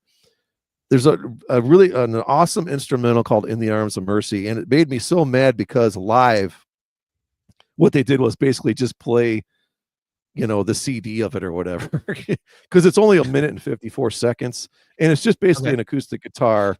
There's a really an awesome instrumental called In the Arms of Mercy, and it made me so mad because live, what they did was basically just play, you know, the CD of it or whatever, because it's only 1 minute and 54 seconds, and it's just basically an acoustic guitar,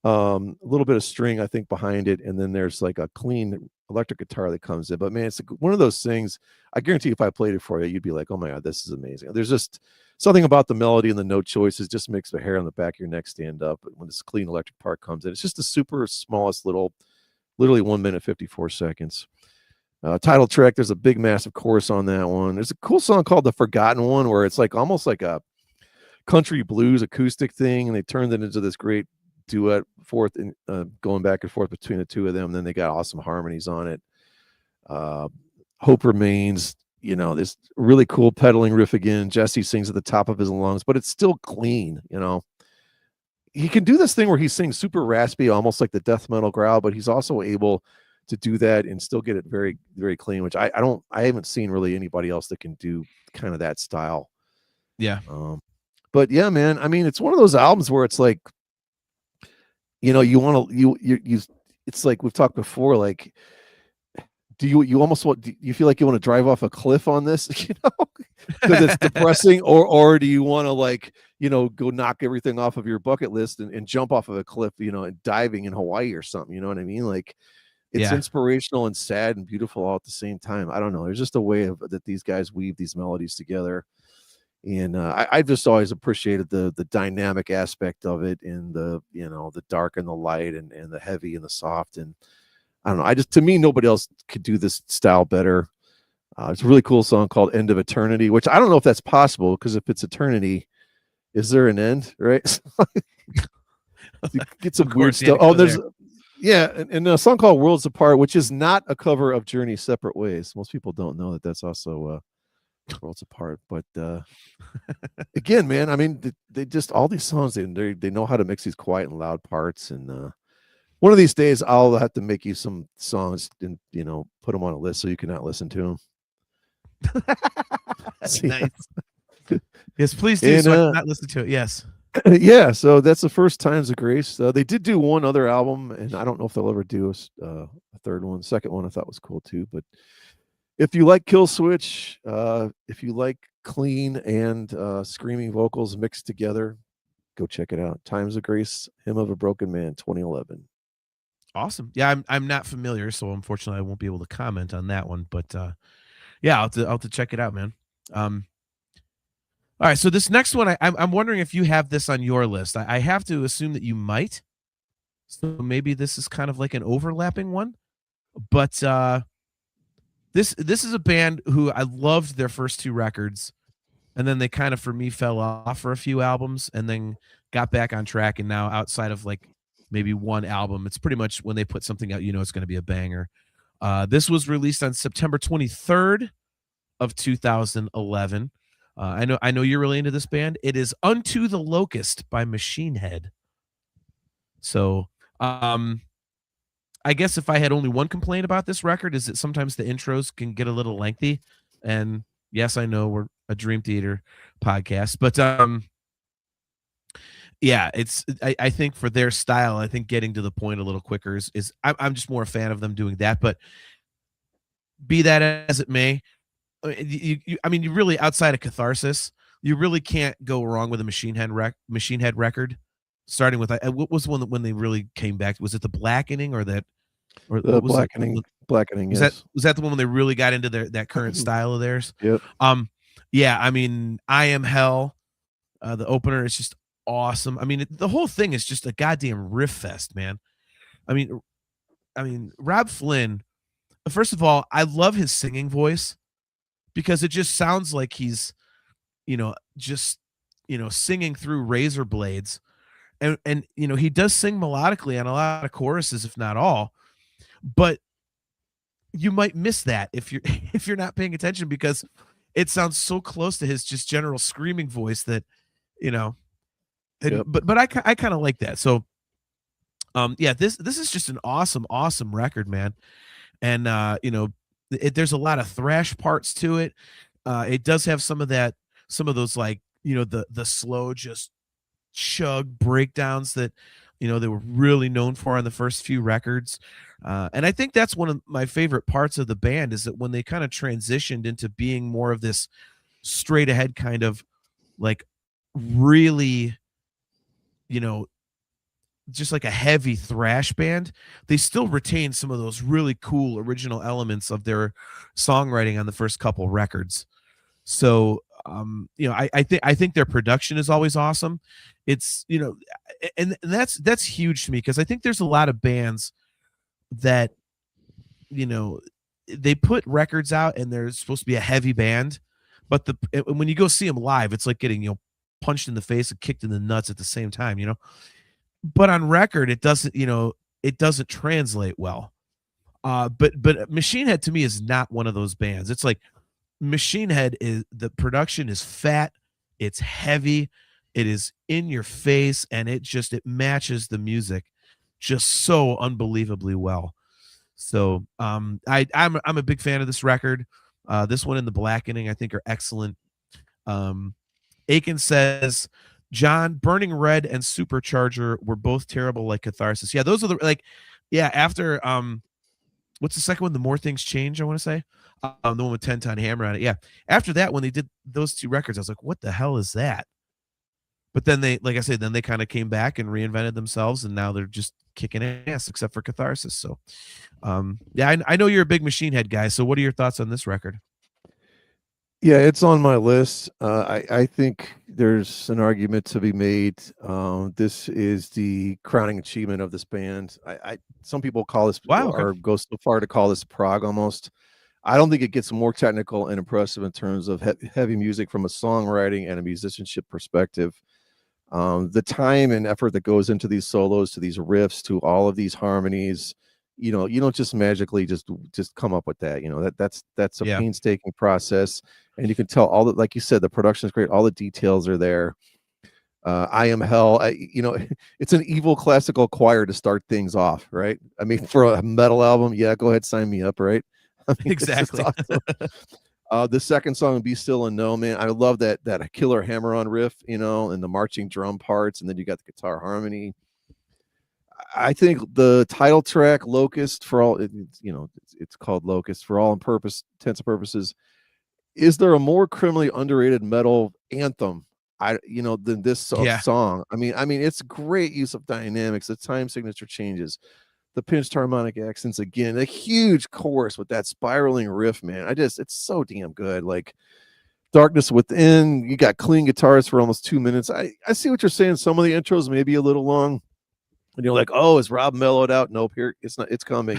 a little bit of string, I think, behind it, and then there's like a clean electric guitar that comes in. But man, it's one of those things. I guarantee if I played it for you, you'd be like, "Oh my god, this is amazing." There's just something about the melody and the note choices just makes the hair on the back of your neck stand up when this clean electric part comes in. It's just the super smallest little, literally 1 minute 54 seconds. Title track, there's a big massive chorus on that one. There's a cool song called The Forgotten One, where it's like almost like a country blues acoustic thing, and they turned it into this great duet forth and going back and forth between the two of them. And then they got awesome harmonies on it. Hope Remains, this really cool pedaling riff again. Jesse sings at the top of his lungs, but it's still clean. He can do this thing where he sings super raspy, almost like the death metal growl, but he's also able to do that and still get it very, very clean, which I haven't seen really anybody else that can do kind of that style. Yeah. But yeah, man, I mean, it's one of those albums where it's like, you want to, it's like we've talked before, like, do you feel like you want to drive off a cliff on this, because it's depressing, or do you want to, like, go knock everything off of your bucket list and jump off of a cliff, and diving in Hawaii or something, you know what I mean? Like, it's inspirational and sad and beautiful all at the same time. I don't know. There's just a way that these guys weave these melodies together. And I've just always appreciated the dynamic aspect of it, and the dark and the light, and the heavy and the soft. And I don't know. To me, nobody else could do this style better. It's a really cool song called End of Eternity, which I don't know if that's possible, because if it's eternity, is there an end, right? Get some weird stuff. Oh, there's and a song called Worlds Apart, which is not a cover of Journey's Separate Ways. Most people don't know that that's also Worlds Apart. But again, man, I mean, they just, all these songs, they know how to mix these quiet and loud parts. And one of these days I'll have to make you some songs and put them on a list so you can not listen to them. Nice. Yes, please do. So I can not listen to it. Yes. Yeah, so that's the First Times of Grace. They did do one other album, and I don't know if they'll ever do a third one. The second one I thought was cool too. But if you like Kill Switch, if you like clean and screaming vocals mixed together, go check it out. Times of Grace, Hymn of a Broken Man, 2011. Awesome. Yeah, I'm not familiar, so unfortunately I won't be able to comment on that one. But yeah, I'll have to check it out, man. All right, so this next one, I'm wondering if you have this on your list. I have to assume that you might. So maybe this is kind of like an overlapping one. But this is a band who I loved their first two records, and then they kind of, for me, fell off for a few albums, and then got back on track. And now, outside of like maybe one album, it's pretty much when they put something out, it's going to be a banger. This was released on September 23rd of 2011. I know you're really into this band. It is Unto the Locust by Machine Head. So, I guess if I had only one complaint about this record, is that sometimes the intros can get a little lengthy. And yes, I know we're a Dream Theater podcast, but yeah, I think for their style, I think getting to the point a little quicker is I'm just more a fan of them doing that. But be that as it may, you really, outside of Catharsis, you really can't go wrong with a Machine Head record. Starting with, what was one that when they really came back? Was it the Blackening or that? Or the Blackening? Blackening. Was that the one when they really got into that current style of theirs? Yep. Yeah. I mean, I Am Hell, the opener is just awesome. I mean, the whole thing is just a goddamn riff fest, man. I mean, Rob Flynn. First of all, I love his singing voice, because it just sounds like he's, singing through razor blades. And he does sing melodically on a lot of choruses, if not all. But you might miss that if you're not paying attention, because it sounds so close to his just general screaming voice that, Yep. But I kind of like that. So yeah, this is just an awesome record, man. And there's a lot of thrash parts to it. It does have some of those, like, the slow, just chug breakdowns that they were really known for on the first few records. And I think that's one of my favorite parts of the band, is that when they kind of transitioned into being more of this straight ahead kind of, like, really, just like a heavy thrash band, they still retain some of those really cool original elements of their songwriting on the first couple records. So I think their production is always awesome. It's and that's huge to me, because I think there's a lot of bands that they put records out and they're supposed to be a heavy band, but when you go see them live, it's like getting, punched in the face and kicked in the nuts at the same time, but on record, it doesn't, it doesn't translate well. But Machine Head to me is not one of those bands. It's like Machine Head is, the production is fat, it's heavy, it is in your face, and it matches the music just so unbelievably well. So I'm a big fan of this record. This one and The Blackening I think are excellent. Aiken says, John, Burning Red and Supercharger were both terrible like Catharsis. Yeah, those are after what's the second one? The More Things Change, I want to say. The one with 10-ton hammer on it. Yeah. After that, when they did those two records, I was like, what the hell is that? But then they, like I said, then they kind of came back and reinvented themselves, and now they're just kicking ass, except for Catharsis. So, I know you're a big Machine Head guy. So what are your thoughts on this record? Yeah, it's on my list. I think there's an argument to be made. This is the crowning achievement of this band. Some people call this, or go so far to call this prog almost. I don't think it gets more technical and impressive in terms of heavy music from a songwriting and a musicianship perspective. The time and effort that goes into these solos, to these riffs, to all of these harmonies, you don't just magically just come up with that. That's a painstaking process, and you can tell all that, like you said, the production is great, all the details are there. I Am Hell, it's an evil classical choir to start things off, right? I mean, for a metal album, yeah, go ahead, sign me up, right? I mean, exactly. Awesome. The second song, Be Still and Know, man, I love that killer hammer-on riff, and the marching drum parts, and then you got the guitar harmony. I think the title track, Locust, for all it's called Locust for all intents and purposes. Is there a more criminally underrated metal anthem than this song? I mean, it's great use of dynamics, the time signature changes, the pinched harmonic accents, again, a huge chorus with that spiraling riff, man. It's so damn good. Like Darkness Within, you got clean guitars for almost 2 minutes. I see what you're saying. Some of the intros may be a little long, and you're like, oh, is Rob mellowed out? Nope, here it's not. It's coming.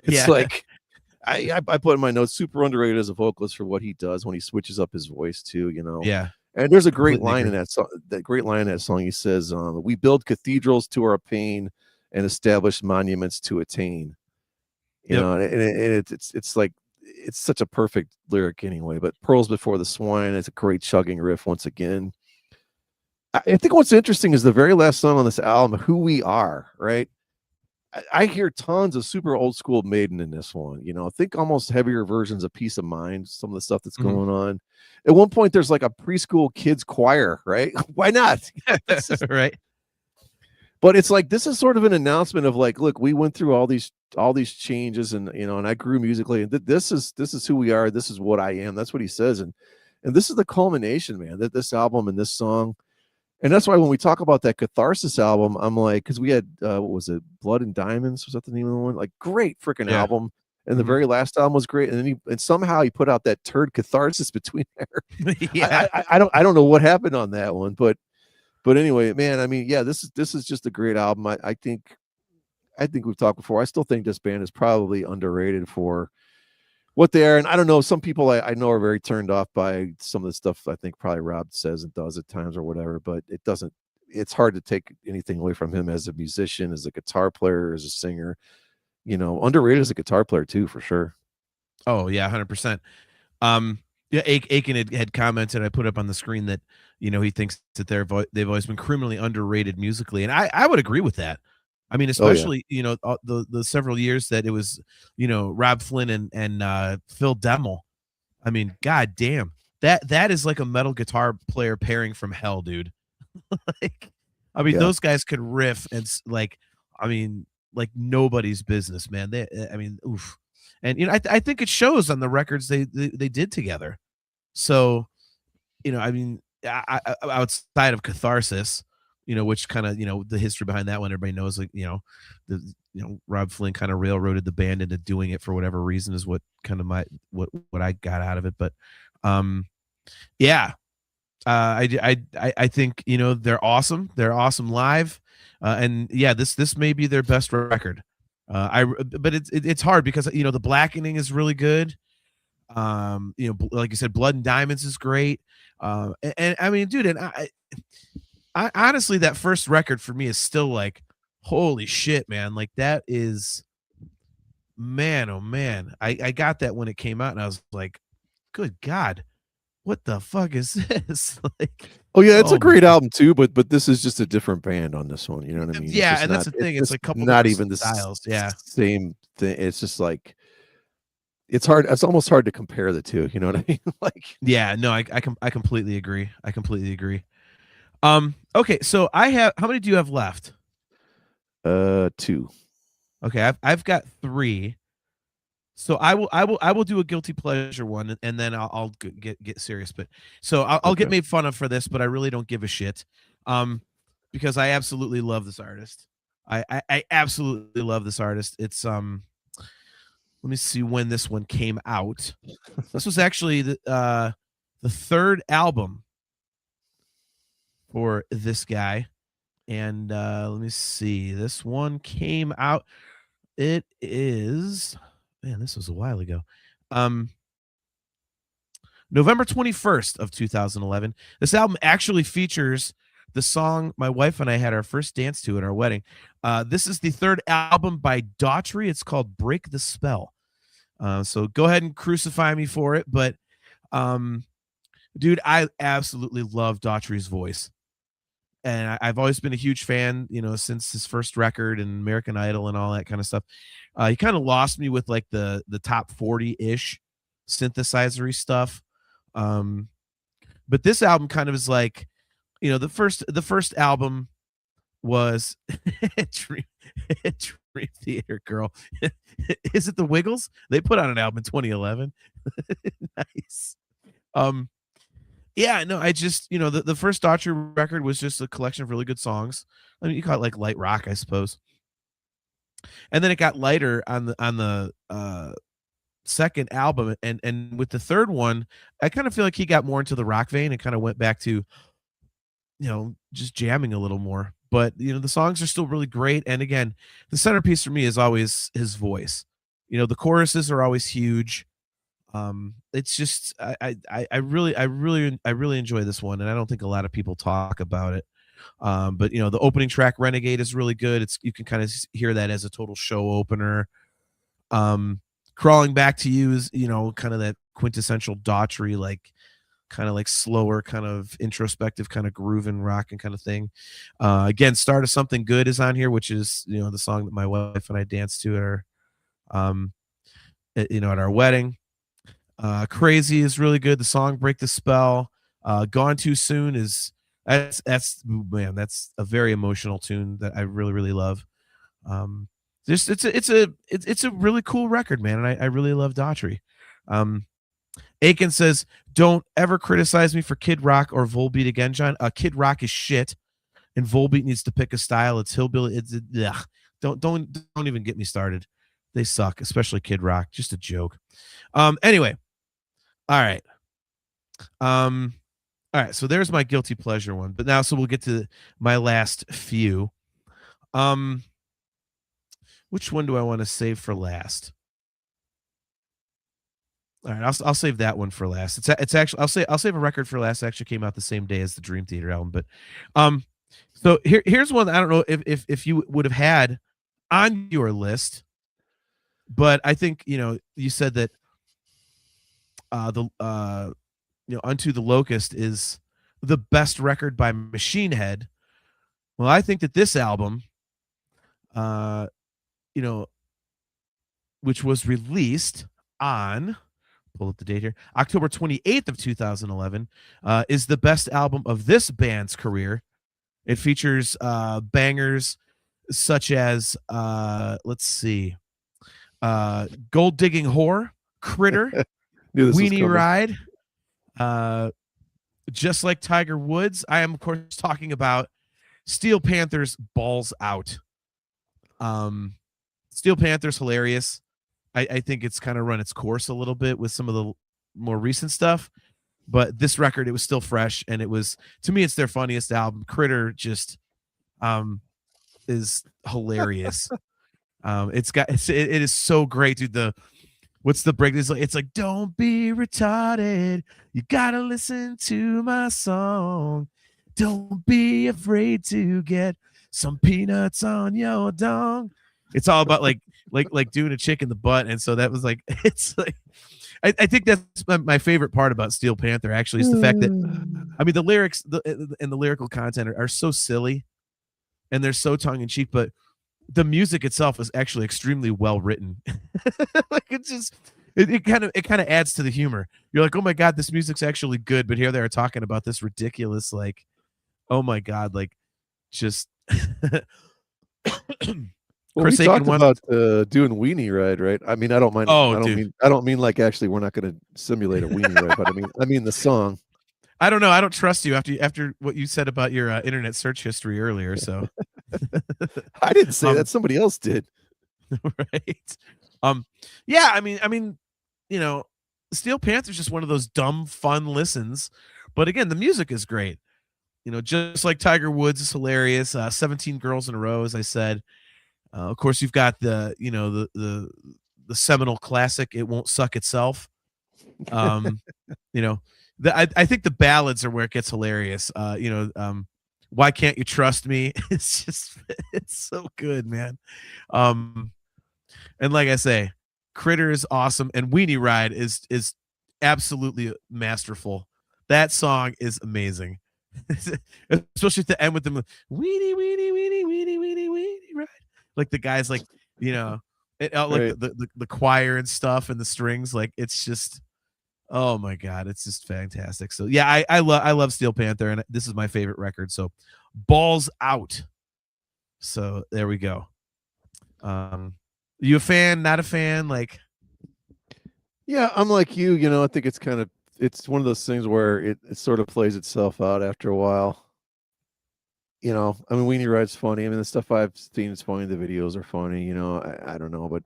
It's like I put in my notes, super underrated as a vocalist for what he does when he switches up his voice too. Yeah. And there's a great line in that song. That great line in that song. He says, "We build cathedrals to our pain and establish monuments to attain." And it's like, it's such a perfect lyric anyway. But Pearls Before the Swine is a great chugging riff once again. I think what's interesting is the very last song on this album, Who We Are, right? I hear tons of super old school Maiden in this one. I think almost heavier versions of Peace of Mind, some of the stuff that's going on. At one point, there's like a preschool kids choir, right? Why not? Right. But it's like, this is sort of an announcement of like, look, we went through all these changes, and and I grew musically, and this is who we are. This is what I am. That's what he says, and this is the culmination, man. That this album and this song. And that's why when we talk about that Catharsis album, I'm like, because we had, what was it, Blood and Diamonds? Was that the name of the one? Like, great freaking album. And the very last album was great. And then somehow he put out that turd Catharsis between there. Yeah. I don't know what happened on that one, but anyway, man, I mean, yeah, this is just a great album. I think we've talked before. I still think this band is probably underrated for what they are. And I don't know, some people I know are very turned off by some of the stuff I think probably Rob says and does at times or whatever, but it's hard to take anything away from him as a musician, as a guitar player, as a singer. Underrated as a guitar player too, for sure. Oh yeah, 100%. Aiken had commented, I put up on the screen that he thinks that they've always been criminally underrated musically, and I would agree with that. I mean, especially the several years that it was Rob Flynn and Phil Demmel. I mean, god damn, that is like a metal guitar player pairing from hell, dude. Those guys could riff and like nobody's business, man. Oof. And I think it shows on the records they did together. So, outside of Catharsis, which kind of, the history behind that one, everybody knows, like, Rob Flynn kind of railroaded the band into doing it for whatever reason is what kind of what I got out of it. But, I think, they're awesome. They're awesome live. And yeah, this may be their best record. But it's hard because the Blackening is really good. Like you said, Blood and Diamonds is great. And I mean, dude, and I honestly, that first record for me is still like, holy shit, man! Like that is, man, oh man, I got that when it came out, and I was like, good God, what the fuck is this? Like, Oh yeah, it's a my great God. album too, but this is just a different band on this one. You know what I mean? It's Yeah, just and that's not. the It's thing. It's just like a couple not different even the styles. Yeah, same thing. It's just like it's hard. It's almost hard to compare the two. You know what I mean? Like, yeah. No, I completely agree. I completely agree. Okay, so I have. How many do you have left? 2. Okay, I've got 3. So I will do a guilty pleasure one, and then I'll get serious. But so I'll get Okay. made fun of for this, but I really don't give a shit, because I absolutely love this artist. I absolutely love this artist. It's let me see when this one came out. This was actually the third album for this guy, and let me see. This one came out. It is, man, this was a while ago. November 21st of 2011. This album actually features the song my wife and I had our first dance to at our wedding. This is the third album by Daughtry. It's called Break the Spell. So go ahead and crucify me for it, but dude, I absolutely love Daughtry's voice. And I've always been a huge fan, since his first record and American Idol and all that kind of stuff. He kind of lost me with like the top 40-ish synthesizery stuff. But this album kind of is like, the first album was Dream, Dream Theater, girl. Is it the Wiggles? They put out an album in 2011. Nice. Yeah, no, I just, the first Daughtry record was just a collection of really good songs. I mean, you call it like light rock, I suppose. And then it got lighter on the second album, and with the third one, I kind of feel like he got more into the rock vein and kind of went back to, just jamming a little more. But the songs are still really great. And again, the centerpiece for me is always his voice. The choruses are always huge. It's just I really enjoy this one, and I don't think a lot of people talk about it. But the opening track Renegade is really good. You can kind of hear that as a total show opener. Crawling Back to You is kind of that quintessential Daughtry, like kind of like slower, kind of introspective, kind of grooving rock and kind of thing. Again, Start of Something Good is on here, which is the song that my wife and I danced to at our wedding. Crazy is really good. The song Break the Spell. Gone Too Soon is that's a very emotional tune that I really, really love. It's a really cool record, man, and I really love Daughtry. Aiken says, "Don't ever criticize me for Kid Rock or Volbeat again, John. Kid Rock is shit, and Volbeat needs to pick a style. It's hillbilly. Ugh. Don't even get me started. They suck, especially Kid Rock. Just a joke. Anyway, all right. All right. So there's my guilty pleasure one. But now, so we'll get to my last few. Which one do I want to save for last? All right, I'll save that one for last. It's actually I'll save a record for last. It actually came out the same day as the Dream Theater album, but so here's one I don't know if you would have had on your list, but I think you said that Unto the Locust is the best record by Machine Head. Well, I think that this album, which was released on, pull up the date here, October 28th of 2011, is the best album of this band's career. It features bangers such as, let's see, Gold Digging Whore, Critter, Weenie Ride, Just Like Tiger Woods. I am, of course, talking about Steel Panther's Balls Out. Steel Panther's hilarious. I think it's kind of run its course a little bit with some of the more recent stuff, but this record, it was still fresh, and it was, to me, it's their funniest album. Critter just is hilarious. It is so great, dude. What's the break? It's like, don't be retarded. You gotta listen to my song. Don't be afraid to get some peanuts on your dong. It's all about like doing a chick in the butt. And so that was like, it's like, I think that's my favorite part about Steel Panther actually is the fact that, I mean, the lyrics and the lyrical content are so silly and they're so tongue in cheek, but the music itself is actually extremely well written. Like it's just it kind of adds to the humor. You're like, oh my god, this music's actually good, but here they are talking about this ridiculous, like, oh my god, like just Well, Chris we Aiken talked wants. about doing weenie ride, right? I mean, I don't mind. Oh, dude. I don't mean like actually we're not going to simulate a weenie ride, but I mean the song. I don't know. I don't trust you after what you said about your internet search history earlier. So I didn't say that. Somebody else did. Right. Yeah. I mean, you know, Steel Panther's just one of those dumb, fun listens. But again, the music is great. You know, just like Tiger Woods is hilarious. 17 Girls in a Row, as I said. Of course, you've got the seminal classic, It Won't Suck Itself. You know, I think the ballads are where it gets hilarious. Why Can't You Trust Me? It's so good, man. And like I say, Critter is awesome, and Weenie Ride is absolutely masterful. That song is amazing. Especially at the end with them weenie weenie weenie weenie weenie weenie ride. Like the guys like, like Right. the choir and stuff and the strings, like it's just, oh my god, it's just fantastic. So yeah, I love Steel Panther, and this is my favorite record. So balls out. So there we go. You a fan, not a fan? Like, Yeah, I'm like you. You know, I think it's one of those things where it sort of plays itself out after a while. You know, I mean, Weenie Ride's funny. I mean, the stuff I've seen is funny. The videos are funny. You know, I don't know, but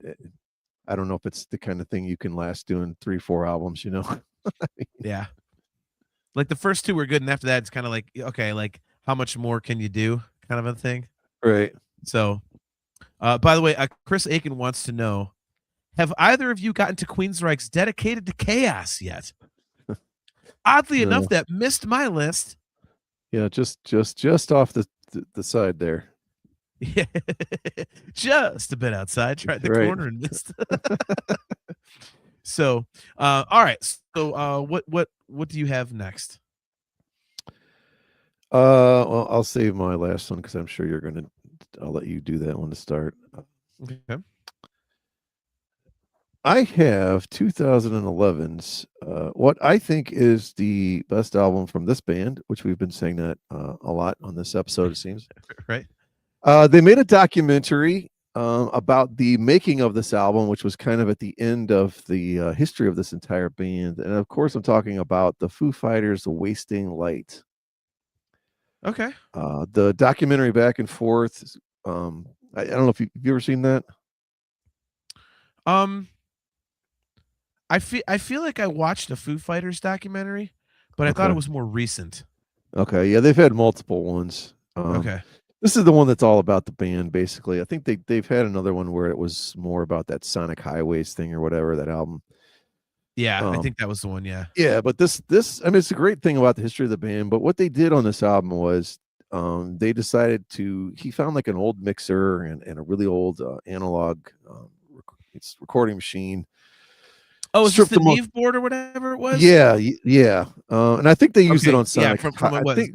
I don't know if it's the kind of thing you can last doing 3-4 albums. You know. yeah. Like the first two were good, and after that, it's kind of like, okay, like how much more can you do, kind of a thing. Right. So, by the way, Chris Aiken wants to know: have either of you gotten to Queensryche's Dedicated to Chaos yet? Oddly No. enough, that missed my list. Yeah, just off the side there. Yeah, just a bit outside. Tried the Right. corner and missed. So, all right. So, what do you have next? Well, I'll save my last one because I'm sure I'll let you do that one to start. Okay. I have 2011's what I think is the best album from this band, which we've been saying that a lot on this episode, it seems. Right. They made a documentary about the making of this album, which was kind of at the end of the history of this entire band. And of course, I'm talking about the Foo Fighters' The Wasting Light. Okay. The documentary back and forth. I don't know if you've ever seen that. I feel like I watched a Foo Fighters documentary, but I thought it was more recent. Okay, yeah, they've had multiple ones. Okay. This is the one that's all about the band, basically. I think they've had another one where it was more about that Sonic Highways thing or whatever, that album. Yeah, I think that was the one. Yeah. Yeah, but this I mean, it's a great thing about the history of the band. But what they did on this album was they decided he found like an old mixer and a really old analog recording machine. Oh, is this the Neve board or whatever it was? Yeah. And I think they used it on Sonic. Yeah, from what was.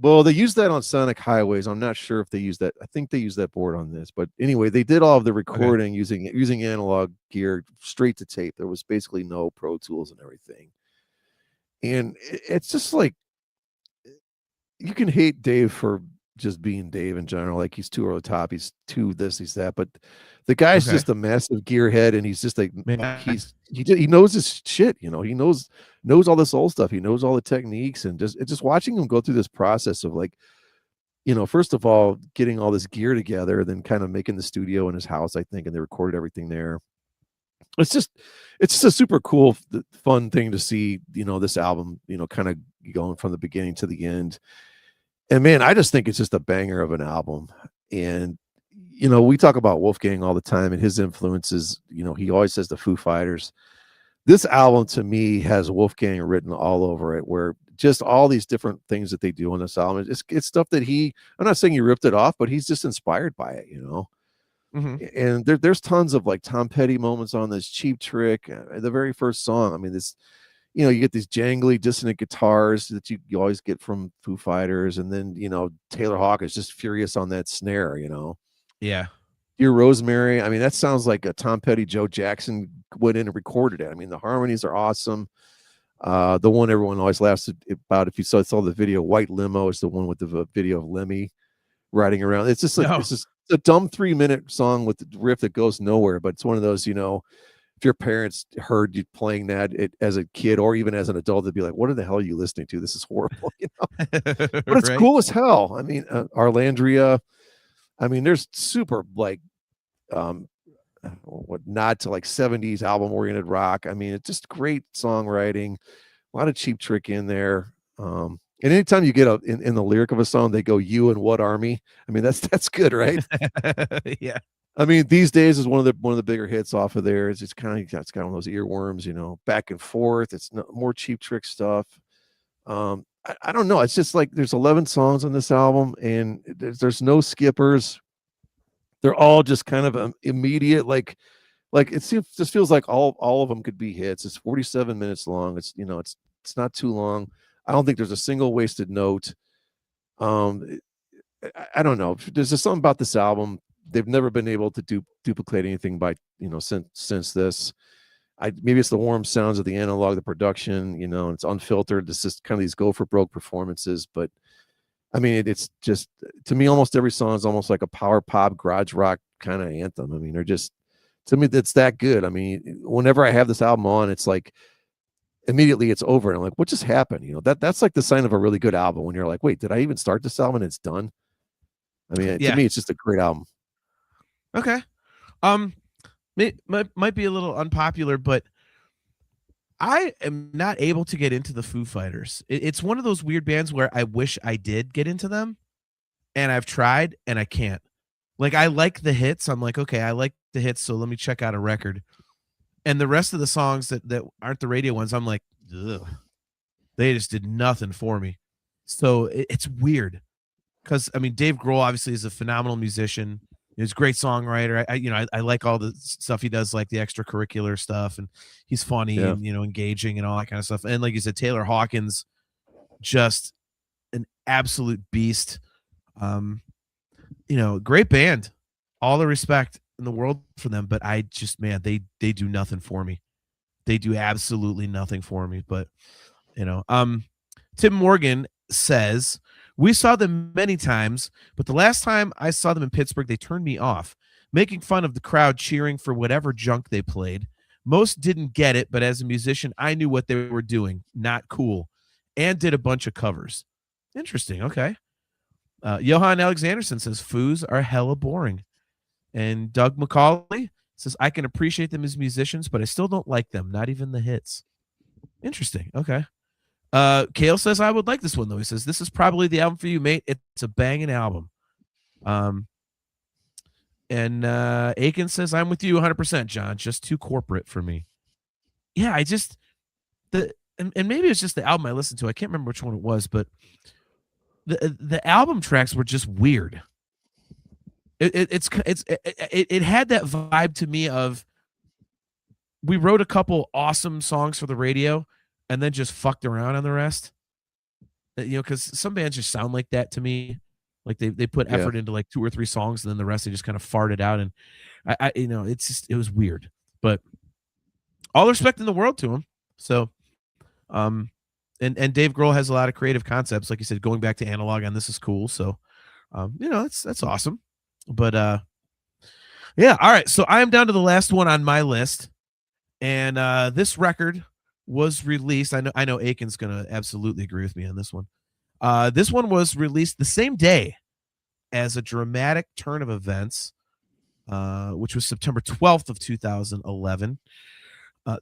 Well, they used that on Sonic Highways. I'm not sure if they used that. I think they used that board on this. But anyway, they did all of the recording using analog gear straight to tape. There was basically no Pro Tools and everything. And it's just like, you can hate Dave for just being Dave in general. Like, he's too over the top. He's too this, he's that. But the guy's just a massive gearhead, and he's just like, he knows his shit. You know, he knows all this old stuff. He knows all the techniques, and just watching him go through this process of, like, you know, first of all, getting all this gear together, then kind of making the studio in his house, I think, and they recorded everything there. It's just a super cool, fun thing to see, you know, this album, you know, kind of going from the beginning to the end. And man, I just think it's just a banger of an album. And we talk about Wolfgang all the time and his influences. He always says the Foo Fighters. This album to me has Wolfgang written all over it, where just all these different things that they do on this album. It's stuff that I'm not saying he ripped it off, but he's just inspired by it, Mm-hmm. And there's tons of like Tom Petty moments on this. Cheap Trick, the very first song. I mean, this, you get these jangly, dissonant guitars that you always get from Foo Fighters, and then Taylor Hawk is just furious on that snare. Yeah. Dear Rosemary. I mean, that sounds like a Tom Petty, Joe Jackson went in and recorded it. I mean, the harmonies are awesome. The one everyone always laughs about, if you saw the video, White Limo is the one with the video of Lemmy riding around. It's just like it's just a dumb 3-minute song with the riff that goes nowhere, but it's one of those, if your parents heard you playing that as a kid or even as an adult, they'd be like, what the hell are you listening to? This is horrible, but it's Right? cool as hell. I mean, Arlandria, I mean, there's super like what nod to like 70s album oriented rock. I mean, it's just great songwriting, a lot of Cheap Trick in there. And anytime you get in the lyric of a song, they go, "You and what army?" I mean, that's good, right? Yeah. I mean, These Days is one of the bigger hits off of there. It's kind of, it's got one of those earworms, Back and Forth. It's more Cheap Trick stuff. I don't know. It's just like there's 11 songs on this album, and there's no skippers. They're all just kind of immediate, like it just feels like all of them could be hits. It's 47 minutes long. It's it's not too long. I don't think there's a single wasted note. I don't know. There's just something about this album. They've never been able to duplicate anything by since this. Maybe it's the warm sounds of the analog, the production, and it's unfiltered. It's just kind of these go for broke performances. But I mean, it's just, to me, almost every song is almost like a power pop, garage rock kind of anthem. I mean, they're just, to me, that's that good. I mean, whenever I have this album on, it's like immediately it's over. And I'm like, what just happened? That's like the sign of a really good album, when you're like, wait, did I even start this album and it's done? I mean, to me, it's just a great album. Okay. Might be a little unpopular, but I am not able to get into the Foo Fighters. It's one of those weird bands where I wish I did get into them, and I've tried and I can't. Like, I like the hits. I'm like, okay, I like the hits, so let me check out a record. And the rest of the songs that aren't the radio ones, I'm like, ugh. They just did nothing for me. So it's weird, because I mean, Dave Grohl obviously is a phenomenal musician. He's a great songwriter. I like all the stuff he does, like the extracurricular stuff, and he's funny and engaging and all that kind of stuff. And like you said, Taylor Hawkins, just an absolute beast. Great band. All the respect in the world for them, but I just, man, they do nothing for me. They do absolutely nothing for me. But Tim Morgan says, we saw them many times, but the last time I saw them in Pittsburgh, they turned me off, making fun of the crowd cheering for whatever junk they played. Most didn't get it, but as a musician, I knew what they were doing. Not cool. And did a bunch of covers. Interesting. Okay. Johan Alexanderson says, Foos are hella boring. And Doug McCauley says, I can appreciate them as musicians, but I still don't like them. Not even the hits. Interesting. Okay. Kale says, I would like this one, though. He says, this is probably the album for you, mate. It's a banging album. And Aiken says, I'm with you 100%, John. Just too corporate for me. Yeah, and maybe it's just the album I listened to. I can't remember which one it was, but the album tracks were just weird. It had that vibe to me of, we wrote a couple awesome songs for the radio and then just fucked around on the rest. Because some bands just sound like that to me. Like they put effort into like 2 or 3 songs, and then the rest they just kind of farted out. And it was weird. But all the respect in the world to him. So, and Dave Grohl has a lot of creative concepts, like you said, going back to analog, and this is cool. So, that's awesome. But yeah, all right. So I am down to the last one on my list, and this record was released. I know Aiken's gonna absolutely agree with me on this one. This one was released the same day as a dramatic turn of events, which was September 12th of 2011.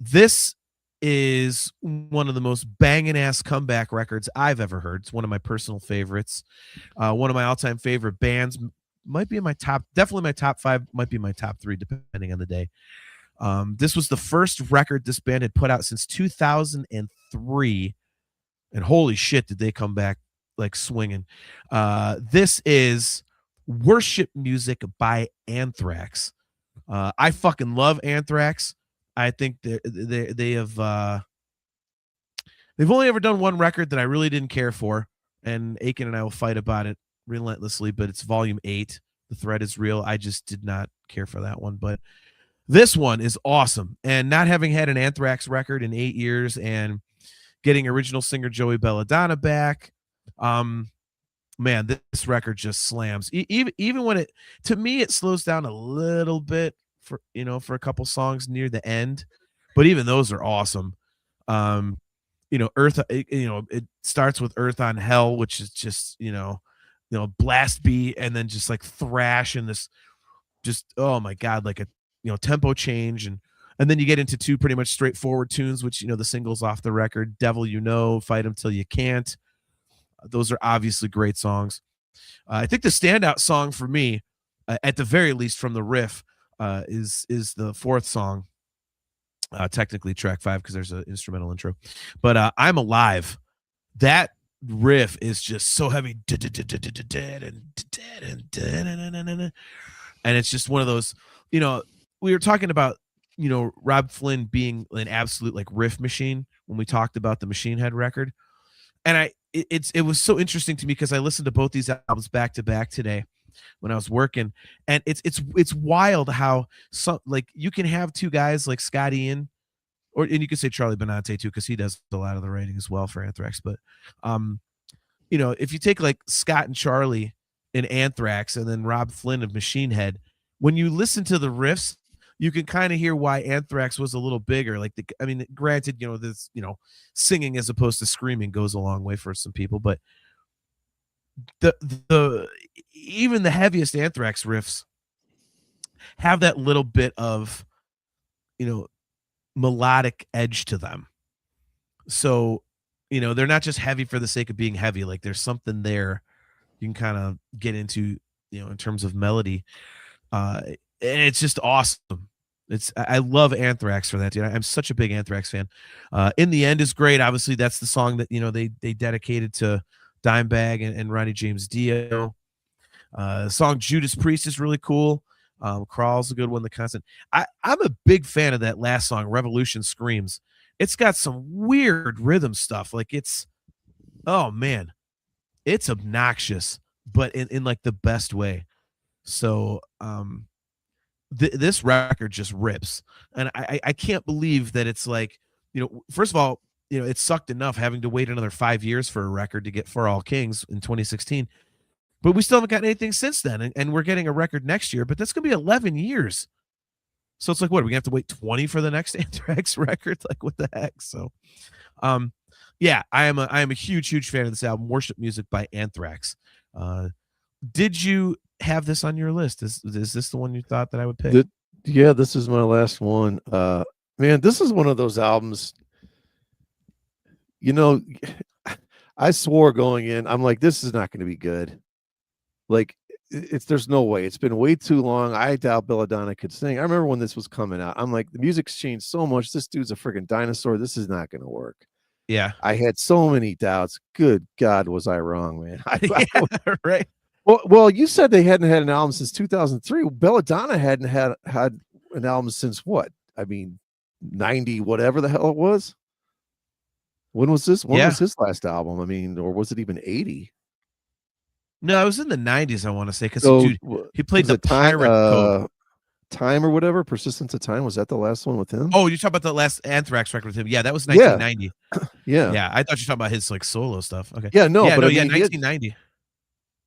This is one of the most banging ass comeback records I've ever heard. It's one of my personal favorites. One of my all-time favorite bands, might be in my top, definitely my top 5, might be my top 3 depending on the day. This was the first record this band had put out since 2003, and holy shit, did they come back like swinging. This is Worship Music by Anthrax. I fucking love Anthrax. I think they have they've only ever done one record that I really didn't care for, and Aiken and I will fight about it relentlessly, but it's Volume 8. The Threat Is Real. I just did not care for that one, but this one is awesome. And not having had an Anthrax record in 8 years and getting original singer Joey Belladonna back, man, this record just slams. Even when it, to me, it slows down a little bit for a couple songs near the end, but even those are awesome. Earth, it starts with Earth on Hell, which is just blast beat, and then just like thrash and this, just, oh my god, like a tempo change, and then you get into 2 pretty much straightforward tunes, which the singles off the record, Devil Fight 'Em Till You Can't. Those are obviously great songs. I think the standout song for me, at the very least from the riff, is the 4th song, technically track 5 because there's an instrumental intro, but I'm Alive. That riff is just so heavy, and it's just one of those, we were talking about Rob Flynn being an absolute like riff machine when we talked about the Machine Head record, and it was so interesting to me because I listened to both these albums back to back today when I was working, and it's wild how you can have 2 guys like Scott Ian, and you could say Charlie Benante too, because he does a lot of the writing as well for Anthrax, but if you take like Scott and Charlie in Anthrax and then Rob Flynn of Machine Head, when you listen to the riffs, you can kind of hear why Anthrax was a little bigger. Like, granted, this, singing as opposed to screaming goes a long way for some people, but the even the heaviest Anthrax riffs have that little bit of, melodic edge to them. So, they're not just heavy for the sake of being heavy. Like, there's something there you can kind of get into, in terms of melody. And it's just awesome. I love Anthrax for that, dude. I'm such a big Anthrax fan. In the End is great. Obviously, that's the song that they dedicated to Dimebag and Ronnie James Dio. The song Judas Priest is really cool. Crawl's a good one. The Constant. I'm a big fan of that last song, Revolution Screams. It's got some weird rhythm stuff. Like, oh man, it's obnoxious, but in like the best way. So this record just rips, and I can't believe that it's like, first of all, it sucked enough having to wait another 5 years for a record to get For All Kings in 2016, but we still haven't gotten anything since then, and we're getting a record next year, but that's gonna be 11 years. So it's like, what, we have to wait 20 for the next Anthrax record? Like, what the heck? So yeah, I am a huge fan of this album, Worship Music by Anthrax. Did you have this on your list? Is this the one you thought that I would pick? Yeah, this is my last one. Man, this is one of those albums, I swore going in, I'm like, this is not going to be good. Like, there's no way. It's been way too long. I doubt Belladonna could sing. I remember when this was coming out, I'm like, the music's changed so much. This dude's a freaking dinosaur. This is not going to work. Yeah. I had so many doubts. Good God, was I wrong, man? Yeah, right. Well, you said they hadn't had an album since 2003. Belladonna hadn't had an album since what? 90, whatever the hell it was. When was this? When was his last album? Or was it even 80? No, it was in the 90s, I want to say, because he played the Pirate Code. Time or whatever, Persistence of Time. Was that the last one with him? Oh, you're talking about the last Anthrax record with him? Yeah, that was 1990. Yeah. I thought you were talking about his like solo stuff. Okay. Yeah, no, but 1990.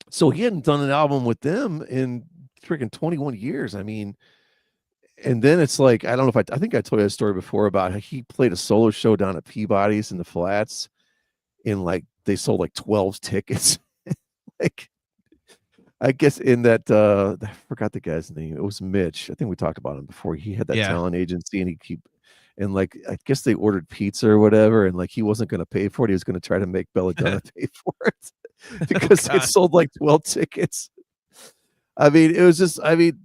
So he hadn't done an album with them in freaking 21 years. And then it's like, I don't know if I think I told you a story before about how he played a solo show down at Peabody's in the Flats, and like they sold like 12 tickets. Like, I guess in that I forgot the guy's name. It was Mitch. I think we talked about him before. He had that talent agency, and like, I guess they ordered pizza or whatever, and like he wasn't going to pay for it. He was going to try to make Belladonna pay for it because it sold like 12 tickets. I mean, it was just, I mean,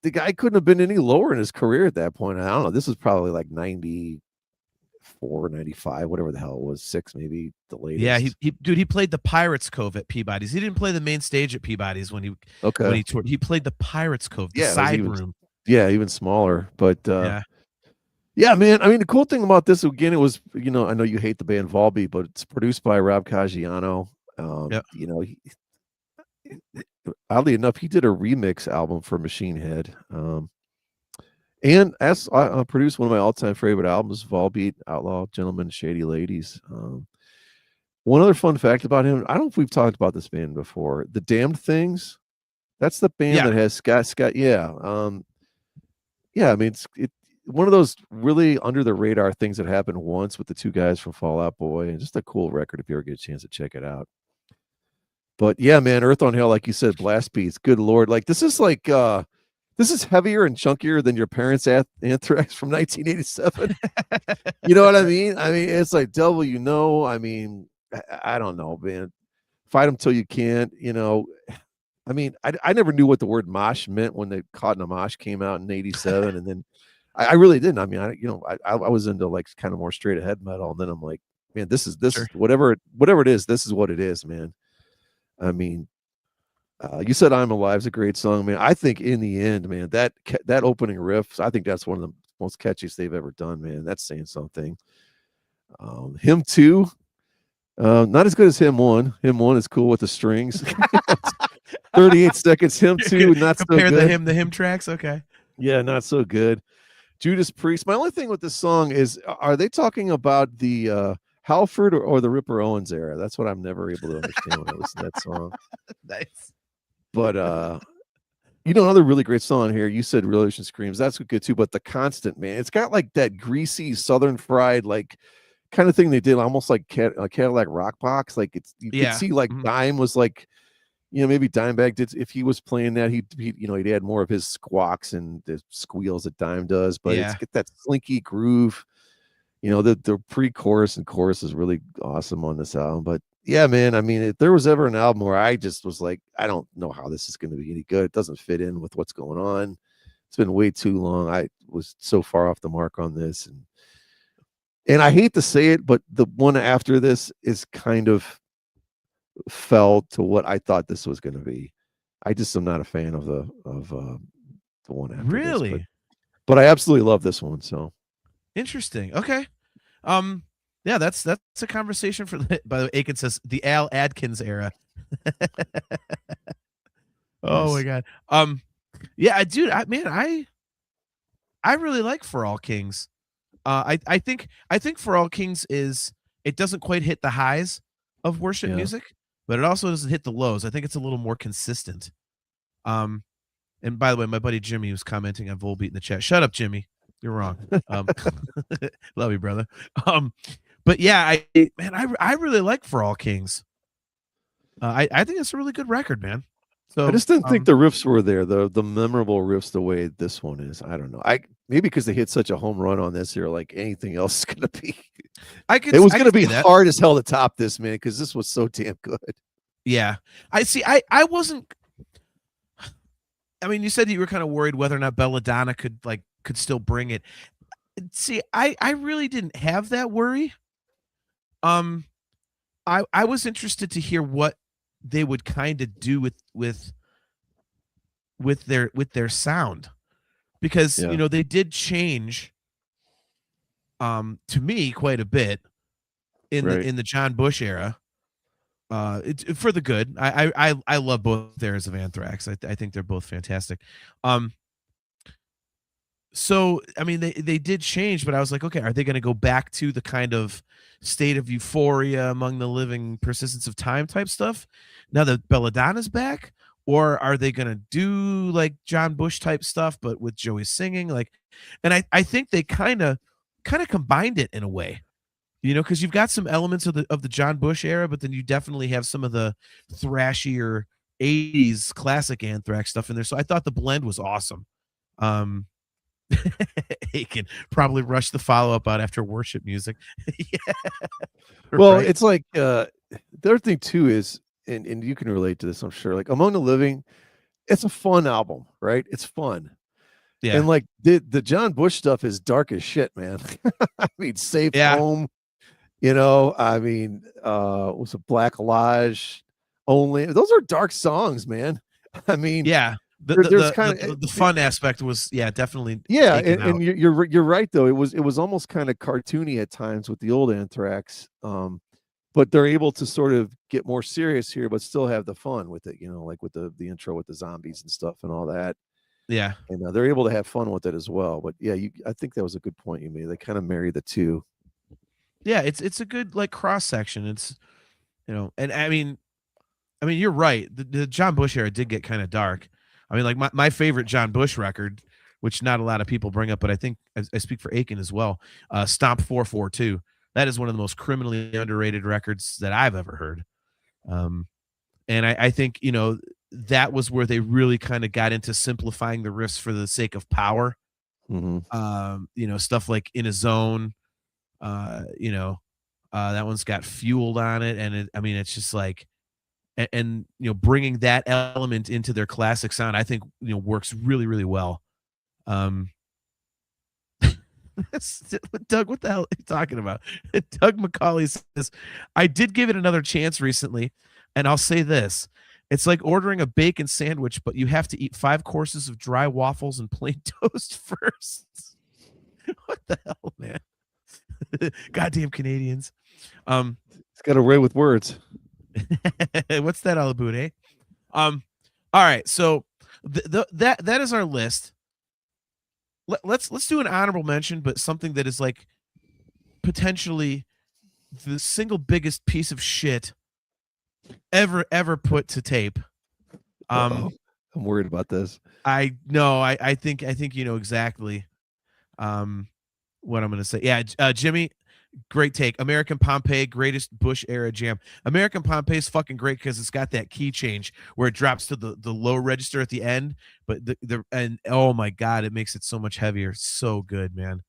the guy couldn't have been any lower in his career at that point. I don't know. This was probably like 94, 95, whatever the hell it was, 6 maybe the Yeah, latest. he played the Pirates Cove at Peabody's. He didn't play the main stage at Peabody's when Okay. he toured. He played the Pirates Cove, the Yeah, it was side even, room. yeah, even smaller. But Yeah. yeah, man. I mean, the cool thing about this again, it was, you know, I know you hate the band Volbeat, but it's produced by Rob Caggiano. Yep. You know, oddly enough, he did a remix album for Machine Head. And as I produced one of my all-time favorite albums, Volbeat, Outlaw Gentlemen, Shady Ladies. One other fun fact about him, I don't know if we've talked about this band before. The Damned Things, that's the band that has Scott. Yeah. Yeah, I mean, it's one of those really under the radar things that happened once with the two guys from Fall Out Boy, and just a cool record if you ever get a chance to check it out. But yeah, man, Earth on Hell, like you said, blast beats. Good Lord. Like this is heavier and chunkier than your parents' Anthrax from 1987. You know what I mean? I mean, it's like devil, you know. I mean, I don't know, man. Fight them till you can't. You know, I mean, I never knew what the word mosh meant when the Caught in a Mosh came out in '87, and then I really didn't. I mean, I was into like kind of more straight ahead metal, and then I'm like, man, this is whatever it is. This is what it is, man. I mean, you said "I'm Alive" is a great song, man. I think in the end, man, that opening riff, I think that's one of the most catchiest they've ever done, man. That's saying something. Him too, not as good as Him One. Him One is cool with the strings. 38 seconds. Him too, not so good. Compare the him tracks. Okay. Yeah, not so good. Judas Priest. My only thing with this song is, are they talking about the Halford or the Ripper Owens era? That's what I'm never able to understand when I listen to that song. Nice. But you know, another really great song here. You said Relation Screams. That's good too. But The Constant, man, it's got like that greasy Southern fried like kind of thing they did, almost like Cadillac Rock Box. Like you could see like Dime was like, you know, maybe Dimebag did, if he was playing that, he'd you know, he'd add more of his squawks and the squeals that Dime does. But it's get that slinky groove. You know, the pre-chorus and chorus is really awesome on this album. But yeah, man, I mean, if there was ever an album where I just was like, I don't know how this is going to be any good. It doesn't fit in with what's going on. It's been way too long. I was so far off the mark on this. And I hate to say it, but the one after this is kind of fell to what I thought this was going to be. I just am not a fan of the one after really this, but I absolutely love this one. So interesting. Okay. Yeah, that's a conversation for the, by the way, Aiken says the Al Adkins era. Oh my god. Yeah, dude, I really like For All Kings. I think For All Kings it doesn't quite hit the highs of worship music, but it also doesn't hit the lows. I think it's a little more consistent. And by the way, my buddy Jimmy was commenting on Volbeat in the chat. Shut up, Jimmy. You're wrong. Love you, brother. But yeah, I really like For All Kings. I think it's a really good record, man. So I just didn't think the riffs were there, the memorable riffs the way this one is. I don't know. Maybe because they hit such a home run on this here, like anything else is gonna be. It was gonna be hard as hell to top this, man, because this was so damn good. Yeah, I wasn't. I mean, you said you were kind of worried whether or not Belladonna could still bring it. See, I really didn't have that worry. I was interested to hear what they would kind of do with their sound, because you know they did change to me quite a bit in the John Bush era, for the good. I love both eras of Anthrax. I think they're both fantastic. So I mean they did change, but I was like, okay, are they going to go back to the kind of State of Euphoria, Among the Living, Persistence of Time type stuff now that Belladonna's back? Or are they going to do like John Bush type stuff, but with Joey singing? Like, and I think they kind of combined it in a way, you know, because you've got some elements of the John Bush era, but then you definitely have some of the thrashier 80s classic Anthrax stuff in there. So I thought the blend was awesome. He can probably rush the follow-up out after worship music. Yeah. Well, right? It's like the other thing too is, and you can relate to this, I'm sure, like Among the Living, it's a fun album, right? It's fun. Yeah. And like the John Bush stuff is dark as shit, man. I mean, Safe Yeah. Home, I mean, was a Black Lodge Only. Those are dark songs, man. I mean, Yeah. there's kind of The fun aspect was definitely and, taken out. you're right though. It was almost kind of cartoony at times with the old Anthrax. But they're able to sort of get more serious here, but still have the fun with it, like with the intro with the zombies and stuff and all that. Yeah. And they're able to have fun with it as well. But yeah, I think that was a good point you made. They kind of marry the two. Yeah, it's a good like cross section. It's and I mean you're right. The John Bush era did get kind of dark. I mean, like my favorite John Bush record, which not a lot of people bring up, but I think I speak for Aiken as well. Stomp 442. That is one of the most criminally underrated records that I've ever heard. And I think that was where they really kind of got into simplifying the riffs for the sake of power. Stuff like In a Zone. That one's got Fueled on it, and it's just like, and bringing that element into their classic sound, I think works really, really well. Doug, what the hell are you talking about? Doug McCauley says, I did give it another chance recently, and I'll say this. It's like ordering a bacon sandwich, but you have to eat 5 courses of dry waffles and plain toast first. What the hell, man? Goddamn Canadians. It's got a way with words. What's that all about, eh? All right, so that is our list. Let's do an honorable mention, but something that is like potentially the single biggest piece of shit ever put to tape. I'm worried about this. I know. I think you know exactly what I'm going to say. Yeah, Jimmy, great take. American Pompeii, greatest Bush era jam. American Pompeii is fucking great because it's got that key change where it drops to the low register at the end, but and oh my god, it makes it so much heavier. So good, man.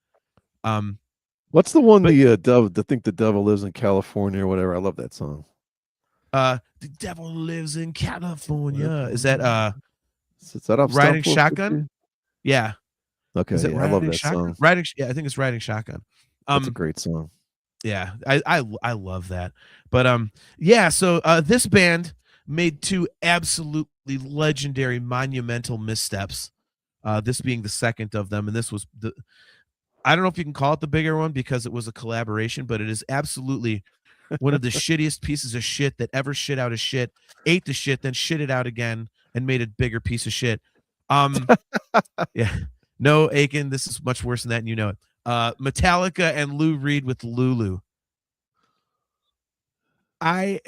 What's the one the devil lives in California or whatever? I love that song. The devil lives in California. Is that is that off Riding Shotgun? Yeah. Okay, yeah, I love that song. I think it's Riding Shotgun. That's a great song. Yeah, I love that. But yeah, so this band made 2 absolutely legendary monumental missteps. This being the second of them, and this was I don't know if you can call it the bigger one because it was a collaboration, but it is absolutely one of the shittiest pieces of shit that ever shit out of shit, ate the shit, then shit it out again and made a bigger piece of shit. Yeah. No, Aiken, this is much worse than that, and you know it. Metallica and Lou Reed with Lulu. I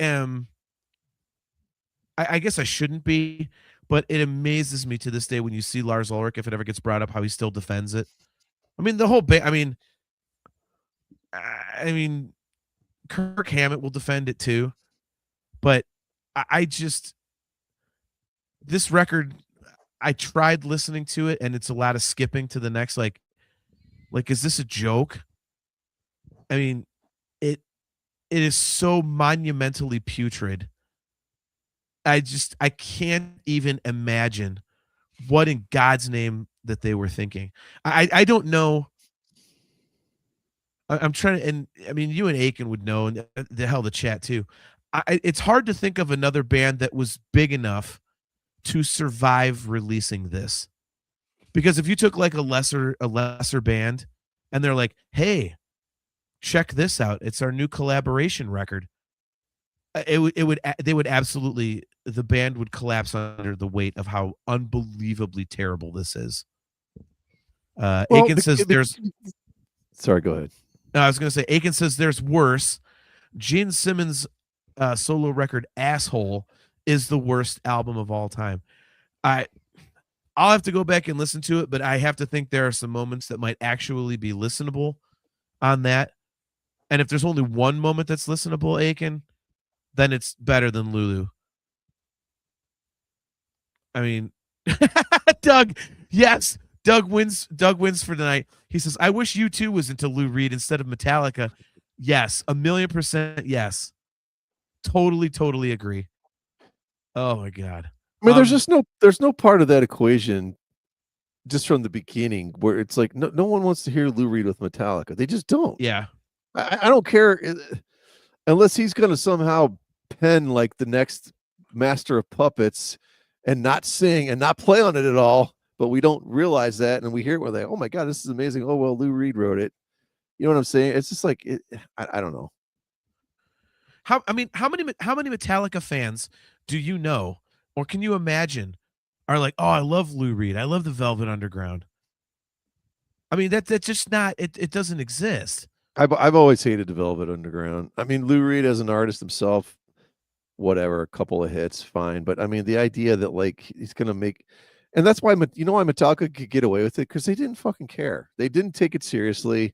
guess I shouldn't be, but it amazes me to this day when you see Lars Ulrich, if it ever gets brought up, how he still defends it. I mean, the whole band. I mean, Kirk Hammett will defend it too, but I just this record. I tried listening to it, and it's a lot of skipping to the next. Like, is this a joke? I mean, it is so monumentally putrid. I can't even imagine what in God's name that they were thinking. I don't know. I'm trying to, and I mean, you and Aiken would know, and the chat too. It's hard to think of another band that was big enough to survive releasing this, because if you took like a lesser band and they're like, hey, check this out, it's our new collaboration record, they would absolutely, the band would collapse under the weight of how unbelievably terrible this is. Aiken says there's sorry, go ahead. I was going to say, Aiken says there's worse. Gene Simmons' solo record Asshole is the worst album of all time. I'll have to go back and listen to it, but I have to think there are some moments that might actually be listenable on that. And if there's only one moment that's listenable, Aiken, then it's better than Lulu. I mean, Doug, yes, Doug wins for tonight. He says, I wish U2 was into Lou Reed instead of Metallica. Yes, 1,000,000% yes. Totally agree. Oh my God. I mean, there's no part of that equation just from the beginning where it's like no one wants to hear Lou Reed with Metallica. They just don't. Yeah. I don't care unless he's going to somehow pen like the next Master of Puppets and not sing and not play on it at all. But we don't realize that, and we hear it. We're like, "Oh my god, this is amazing!" Oh well, Lou Reed wrote it. You know what I'm saying? It's just like I don't know. How many Metallica fans do you know, or can you imagine, are like, oh, I love Lou Reed. I love the Velvet Underground. I mean, that's just not it. It doesn't exist. I've always hated the Velvet Underground. I mean, Lou Reed as an artist himself, whatever, a couple of hits, fine. But I mean, the idea that like he's gonna make, and that's why you know why Metallica could get away with it, because they didn't fucking care. They didn't take it seriously.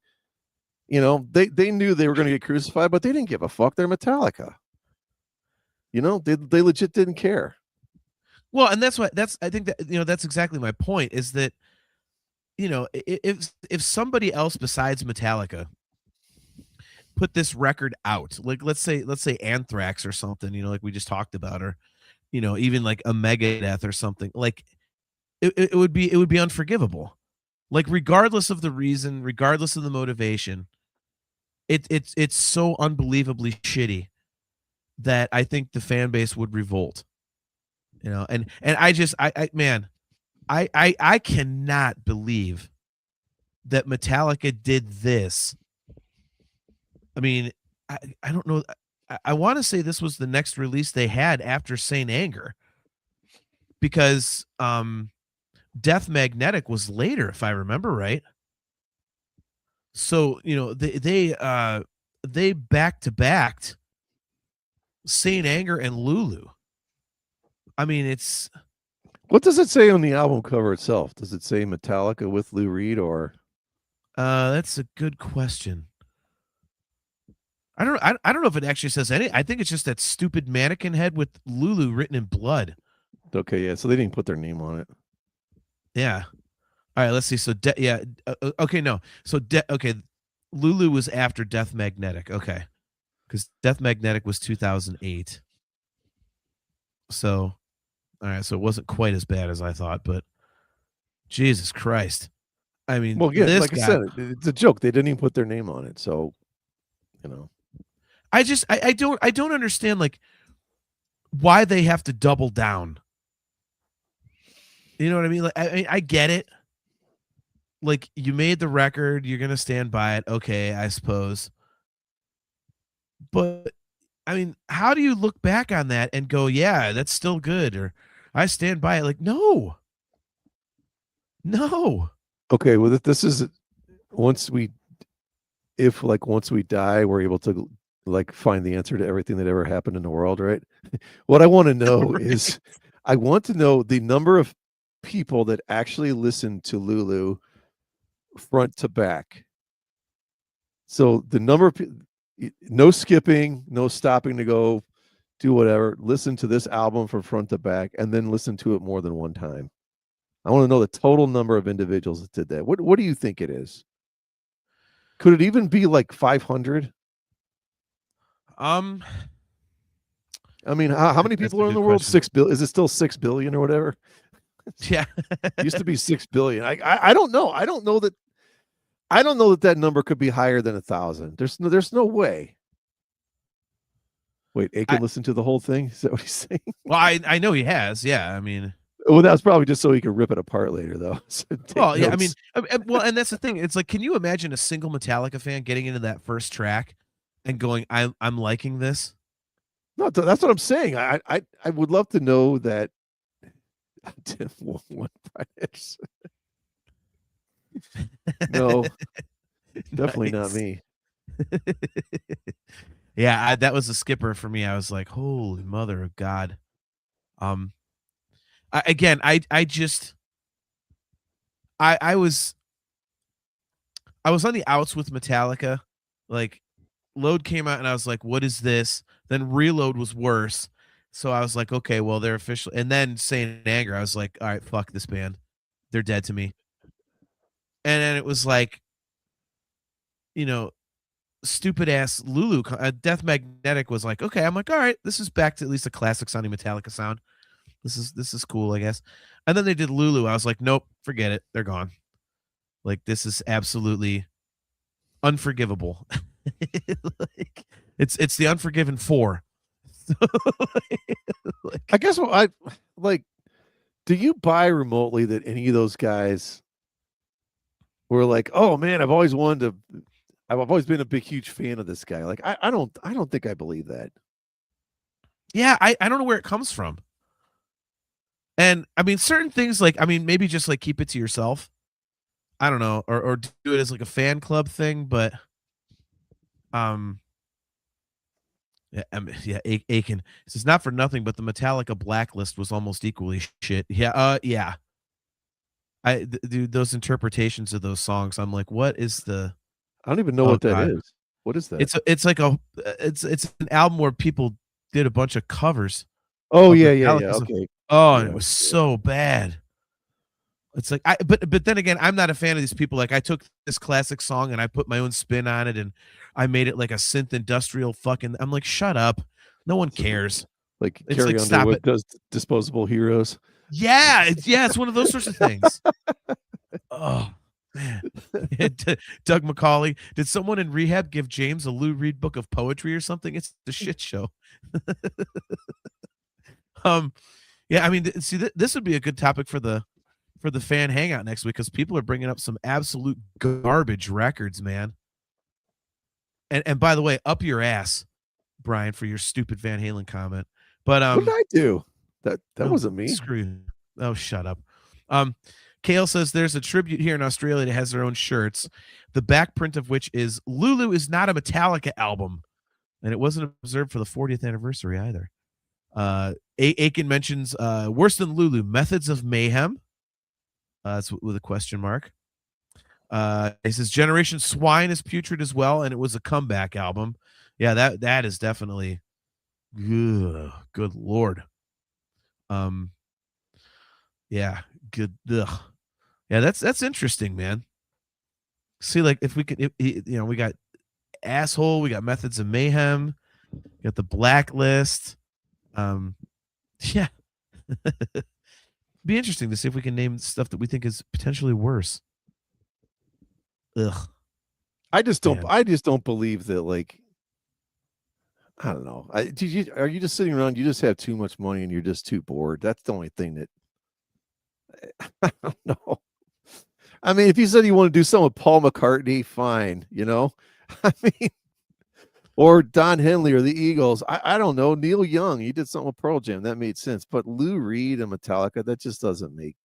You know, they knew they were going to get crucified, but they didn't give a fuck. They're Metallica. You know, they legit didn't care. Well, and that's I think that, that's exactly my point, is that, if somebody else besides Metallica put this record out, like let's say Anthrax or something, like we just talked about, or even like a Megadeth or something, like it would be unforgivable. Like, regardless of the reason, regardless of the motivation, it's so unbelievably shitty that I think the fan base would revolt. And I cannot believe that Metallica did this. I mean, I don't know. I want to say this was the next release they had after Saint Anger, because Death Magnetic was later, if I remember right. So, they back-to-backed Saint Anger and Lulu. I mean, it's... What does it say on the album cover itself? Does it say Metallica with Lou Reed, or? That's a good question. I don't know if it actually says any. I think it's just that stupid mannequin head with Lulu written in blood. Okay, yeah. So they didn't put their name on it. Yeah. All right, let's see. So, okay, no. So, okay, Lulu was after Death Magnetic. Okay, because Death Magnetic was 2008. So, all right, so it wasn't quite as bad as I thought, but Jesus Christ. I mean, well, yeah, like I said, it's a joke. They didn't even put their name on it, so I don't understand, like, why they have to double down. You know what I mean? Like, I get it. Like, you made the record, you're gonna stand by it. Okay, I suppose. But I mean, how do you look back on that and go, yeah, that's still good, or I stand by it? Like, no. Okay, well, this is once we die, we're able to like find the answer to everything that ever happened in the world, right? What I want to know is, I want to know the number of people that actually listened to Lulu front to back. So the number of no skipping, no stopping to go do whatever. Listen to this album from front to back, and then listen to it more than one time. I want to know the total number of individuals that did that. What do you think it is? Could it even be like 500? I mean, how many people are in the world? 6 billion. Is it still 6 billion or whatever? Yeah. It used to be 6 billion. I don't know. I don't know that number could be higher than 1,000. There's no way. Wait, Aiken listened to the whole thing? Is that what he's saying? Well, I know he has. Yeah, I mean, well, that was probably just so he could rip it apart later, though. So well, yeah, I mean, well, and that's the thing. It's like, can you imagine a single Metallica fan getting into that first track and going, I'm liking this? No, that's what I'm saying. I would love to know that. No, definitely not me. Yeah, that was a skipper for me. I was like, holy mother of God. I was on the outs with Metallica. Like, Load came out and I was like, what is this? Then Reload was worse. So I was like, okay, well, they're official. And then Saint Anger, I was like, all right, fuck this band. They're dead to me. And then it was like, stupid ass Lulu. Death Magnetic was like, okay. I'm like, all right, this is back to at least a classic sounding Metallica sound. This is cool, I guess. And then they did Lulu. I was like, nope, forget it. They're gone. Like, this is absolutely unforgivable. Like, it's the Unforgiven 4. Like, I guess what I like. Do you buy remotely that any of those guys were like, oh man, I've always been a big, huge fan of this guy. Like, I don't think I believe that. yeah, I don't know where it comes from. And I mean, certain things, like, I mean, maybe just like keep it to yourself. I don't know, or do it as like a fan club thing, but yeah, yeah, Aiken. This is not for nothing, but the Metallica Blacklist was almost equally shit. Yeah, yeah. Dude, those interpretations of those songs, I'm like, what is the? I don't even know Oh what that God, is. What is that? it's like it's an album where people did a bunch of covers Oh of yeah, Metallica's. okay. Oh, and Yeah. it was so bad. It's like but then again, I'm not a fan of these people. Like, I took this classic song and I put my own spin on it and I made it like a synth industrial fucking. I'm like, shut up. No one cares. Like It's Carrie like, stop Underwood it. does Disposable Heroes. Yeah, it's one of those sorts of things. Oh man. Doug McCauley. Did someone in rehab give James a Lou Reed book of poetry or something? It's the shit show. Yeah, I mean, see, this would be a good topic for the fan hangout next week, because people are bringing up some absolute garbage records, man. And by the way, up your ass, Brian, for your stupid Van Halen comment. But What did I do? That oh, wasn't me. screw you. Oh, shut up. Kale says there's a tribute here in Australia that has their own shirts, the back print of which is Lulu is not a Metallica album, and it wasn't observed for the 40th anniversary either. Aiken mentions worse than Lulu, Methods of Mayhem. That's with a question mark. He says Generation Swine is putrid as well, and it was a comeback album. Yeah, that is definitely good Lord. Yeah, good. Ugh. Yeah, that's interesting, man. See, like, if we could, we got Asshole, we got Methods of Mayhem, we got the Blacklist. Yeah. Be interesting to see if we can name stuff that we think is potentially worse. Ugh. I just Man. don't believe that. Like, I don't know. Are you just sitting around? You just have too much money and you're just too bored. That's the only thing that I don't know. I mean, if you said you want to do something with Paul McCartney, fine. I mean, or Don Henley or the Eagles. I don't know. Neil Young, he did something with Pearl Jam. That made sense. But Lou Reed and Metallica, that just doesn't make.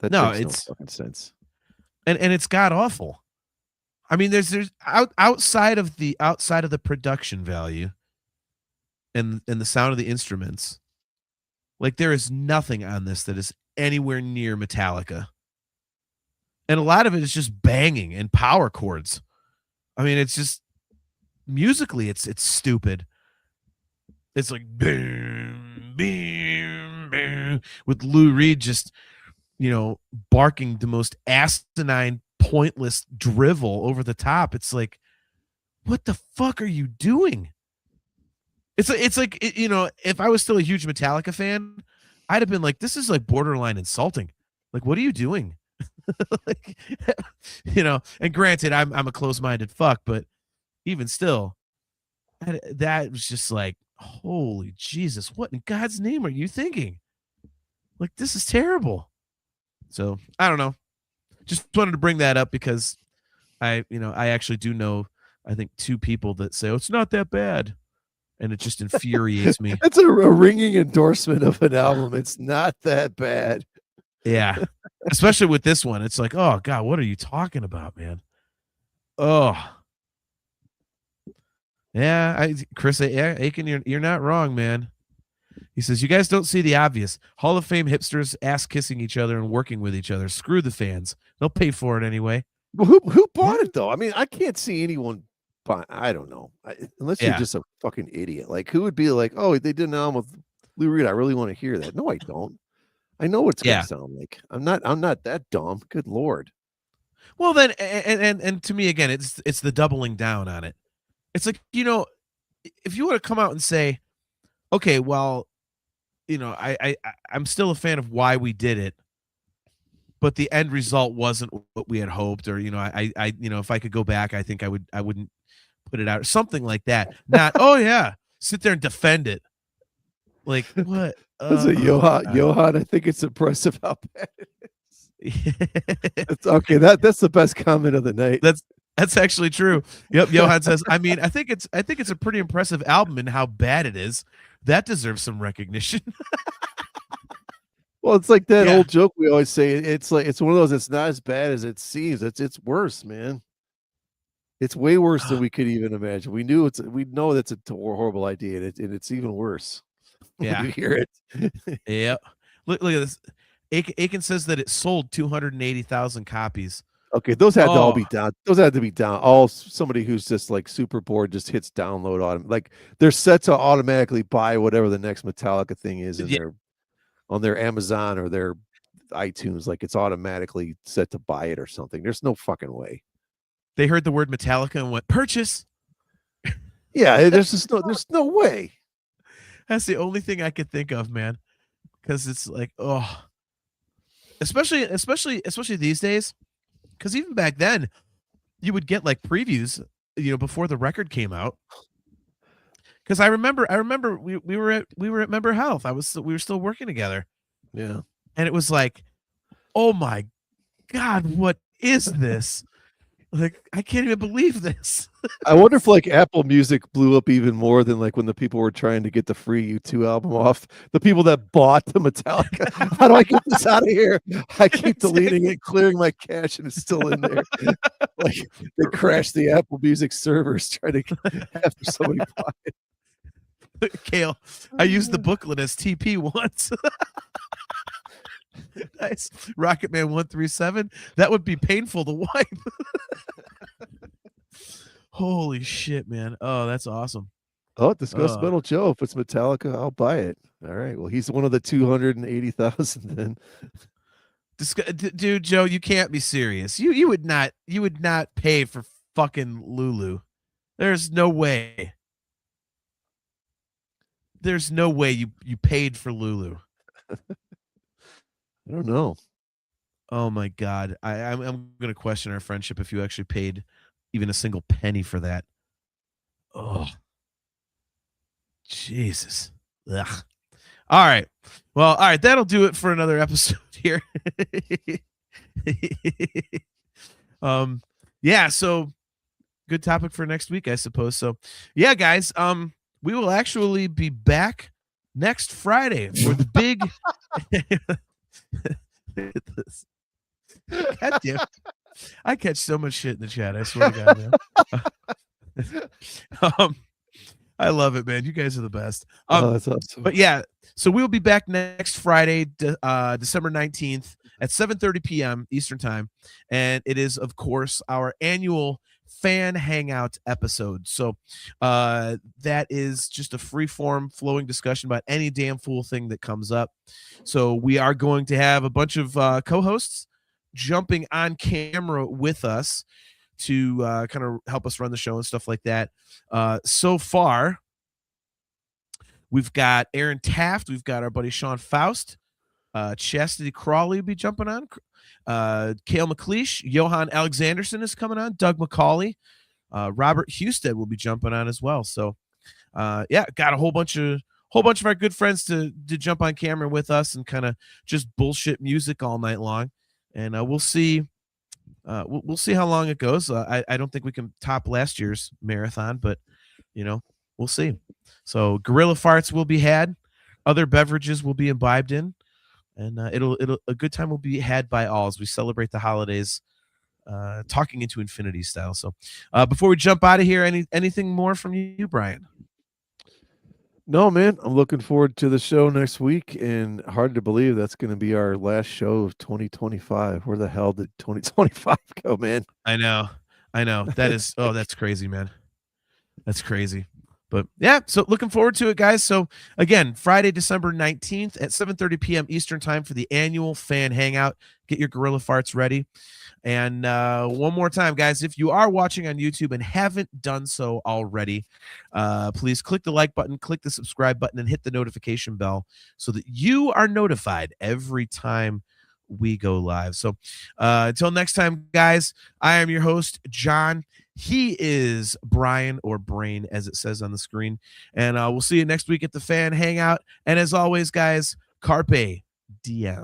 That makes no fucking sense. And it's god awful. I mean, there's outside of the production value and the sound of the instruments, like, there is nothing on this that is anywhere near Metallica. And a lot of it is just banging and power chords. I mean, it's just musically, it's stupid. It's like boom, boom, boom, with Lou Reed just, barking the most asinine, pointless drivel over the top. It's like, what the fuck are you doing? It's like if I was still a huge Metallica fan, I'd have been like, this is like borderline insulting. Like, what are you doing? Like, and granted, I'm a close-minded fuck, but even still, that was just like, holy Jesus, what in God's name are you thinking? Like, this is terrible. So I don't know. Just wanted to bring that up because I actually do know, I think, 2 people that say, oh, it's not that bad. And it just infuriates me. That's a ringing endorsement of an album. It's not that bad. Yeah. Especially with this one. It's like, oh God, what are you talking about, man? Oh. Yeah, Chris Aiken, you're not wrong, man. He says, you guys don't see the obvious. Hall of Fame hipsters ass kissing each other and working with each other. Screw the fans. They'll pay for it anyway. Well, who bought it though? I mean, I can't see anyone buy. I don't know. Unless you're just a fucking idiot. Like, who would be like, oh, they did an album with Lou Reed. I really want to hear that. No, I don't. I know what it's gonna sound like. I'm not that dumb. Good Lord. Well, then, and to me, again, it's the doubling down on it. It's like, if you want to come out and say, okay, well, I'm still a fan of why we did it, but the end result wasn't what we had hoped. Or if I could go back, I think I wouldn't put it out, something like that. Not, oh yeah, sit there and defend it. Like what? That's a Johan. I think it's impressive how bad it is. It's okay. That's the best comment of the night. That's actually true. Yep. Johan says, I mean, I think it's a pretty impressive album and how bad it is. That deserves some recognition. Well, it's like that old joke we always say. It's like it's one of those. It's not as bad as it seems. It's worse, man. It's way worse than we could even imagine. We know that's a horrible idea, and it's even worse. Yeah, you hear it. Yeah. Look at this. Aiken says that it sold 280,000 copies. Okay, those had to all be down. Those had to be down. All somebody who's just like super bored just hits download on like they're set to automatically buy whatever the next Metallica thing is on their Amazon or their iTunes. Like it's automatically set to buy it or something. There's no fucking way. They heard the word Metallica and went purchase. Yeah, there's no way. That's the only thing I could think of, man. Because it's like, especially these days. Because even back then, you would get like previews, before the record came out. Because I remember we were at Member Health. We were still working together. Yeah, and it was like, oh my God, what is this? Like, I can't even believe this. I wonder if like Apple Music blew up even more than like when the people were trying to get the free U2 album off. The people that bought the Metallica. How do I get this out of here? I keep deleting it, clearing my cache, and it's still in there. Like they crashed the Apple Music servers trying to after somebody bought it. Kale, I used the booklet as TP once. Nice. Rocketman 137. That would be painful to wipe. Holy shit, man. Oh, that's awesome. Oh, discuss Metal Joe. If it's Metallica, I'll buy it. All right. Well, he's one of the 280,000 then. Dude, Joe, you can't be serious. You would not pay for fucking Lulu. There's no way. There's no way you paid for Lulu. I don't know. Oh my God. I'm going to question our friendship if you actually paid even a single penny for that. Oh, Jesus. Ugh. All right. Well, all right. That'll do it for another episode here. Yeah. So good topic for next week, I suppose. So yeah, guys, we will actually be back next Friday for the big God damn. I catch so much shit in the chat. I swear to God, man. I love it, man. You guys are the best. That's awesome. But yeah, so we'll be back next Friday, December 19th at 7:30 p.m. Eastern time. And it is, of course, our annual fan hangout episode. So that is just a free form flowing discussion about any damn fool thing that comes up. So we are going to have a bunch of co-hosts jumping on camera with us to kind of help us run the show and stuff like that. So far, we've got Aaron Taft, we've got our buddy Sean Faust, Chastity Crawley will be jumping on, Cale McLeish, Johan Alexanderson is coming on, Doug McCauley, Robert Husted will be jumping on as well. So yeah, got a whole bunch of our good friends to jump on camera with us and kind of just bullshit music all night long. And we'll see. We'll see how long it goes. I don't think we can top last year's marathon, but we'll see. So gorilla farts will be had, other beverages will be imbibed in, and it'll a good time will be had by all as we celebrate the holidays, talking into infinity style. So before we jump out of here, anything more from you, Brian? No, man, I'm looking forward to the show next week, and hard to believe that's going to be our last show of 2025. Where the hell did 2025 go, man? I know. That is, that's crazy, man. That's crazy. But yeah, so looking forward to it, guys. So again, Friday, December 19th at 7:30 p.m. Eastern time for the annual fan hangout. Get your gorilla farts ready. And one more time, guys, if you are watching on YouTube and haven't done so already, please click the like button, click the subscribe button, and hit the notification bell so that you are notified every time we go live. So until next time, guys, I am your host, John. He is Brian, or Brain, as it says on the screen. And we'll see you next week at the Fan Hangout. And as always, guys, Carpe Diem.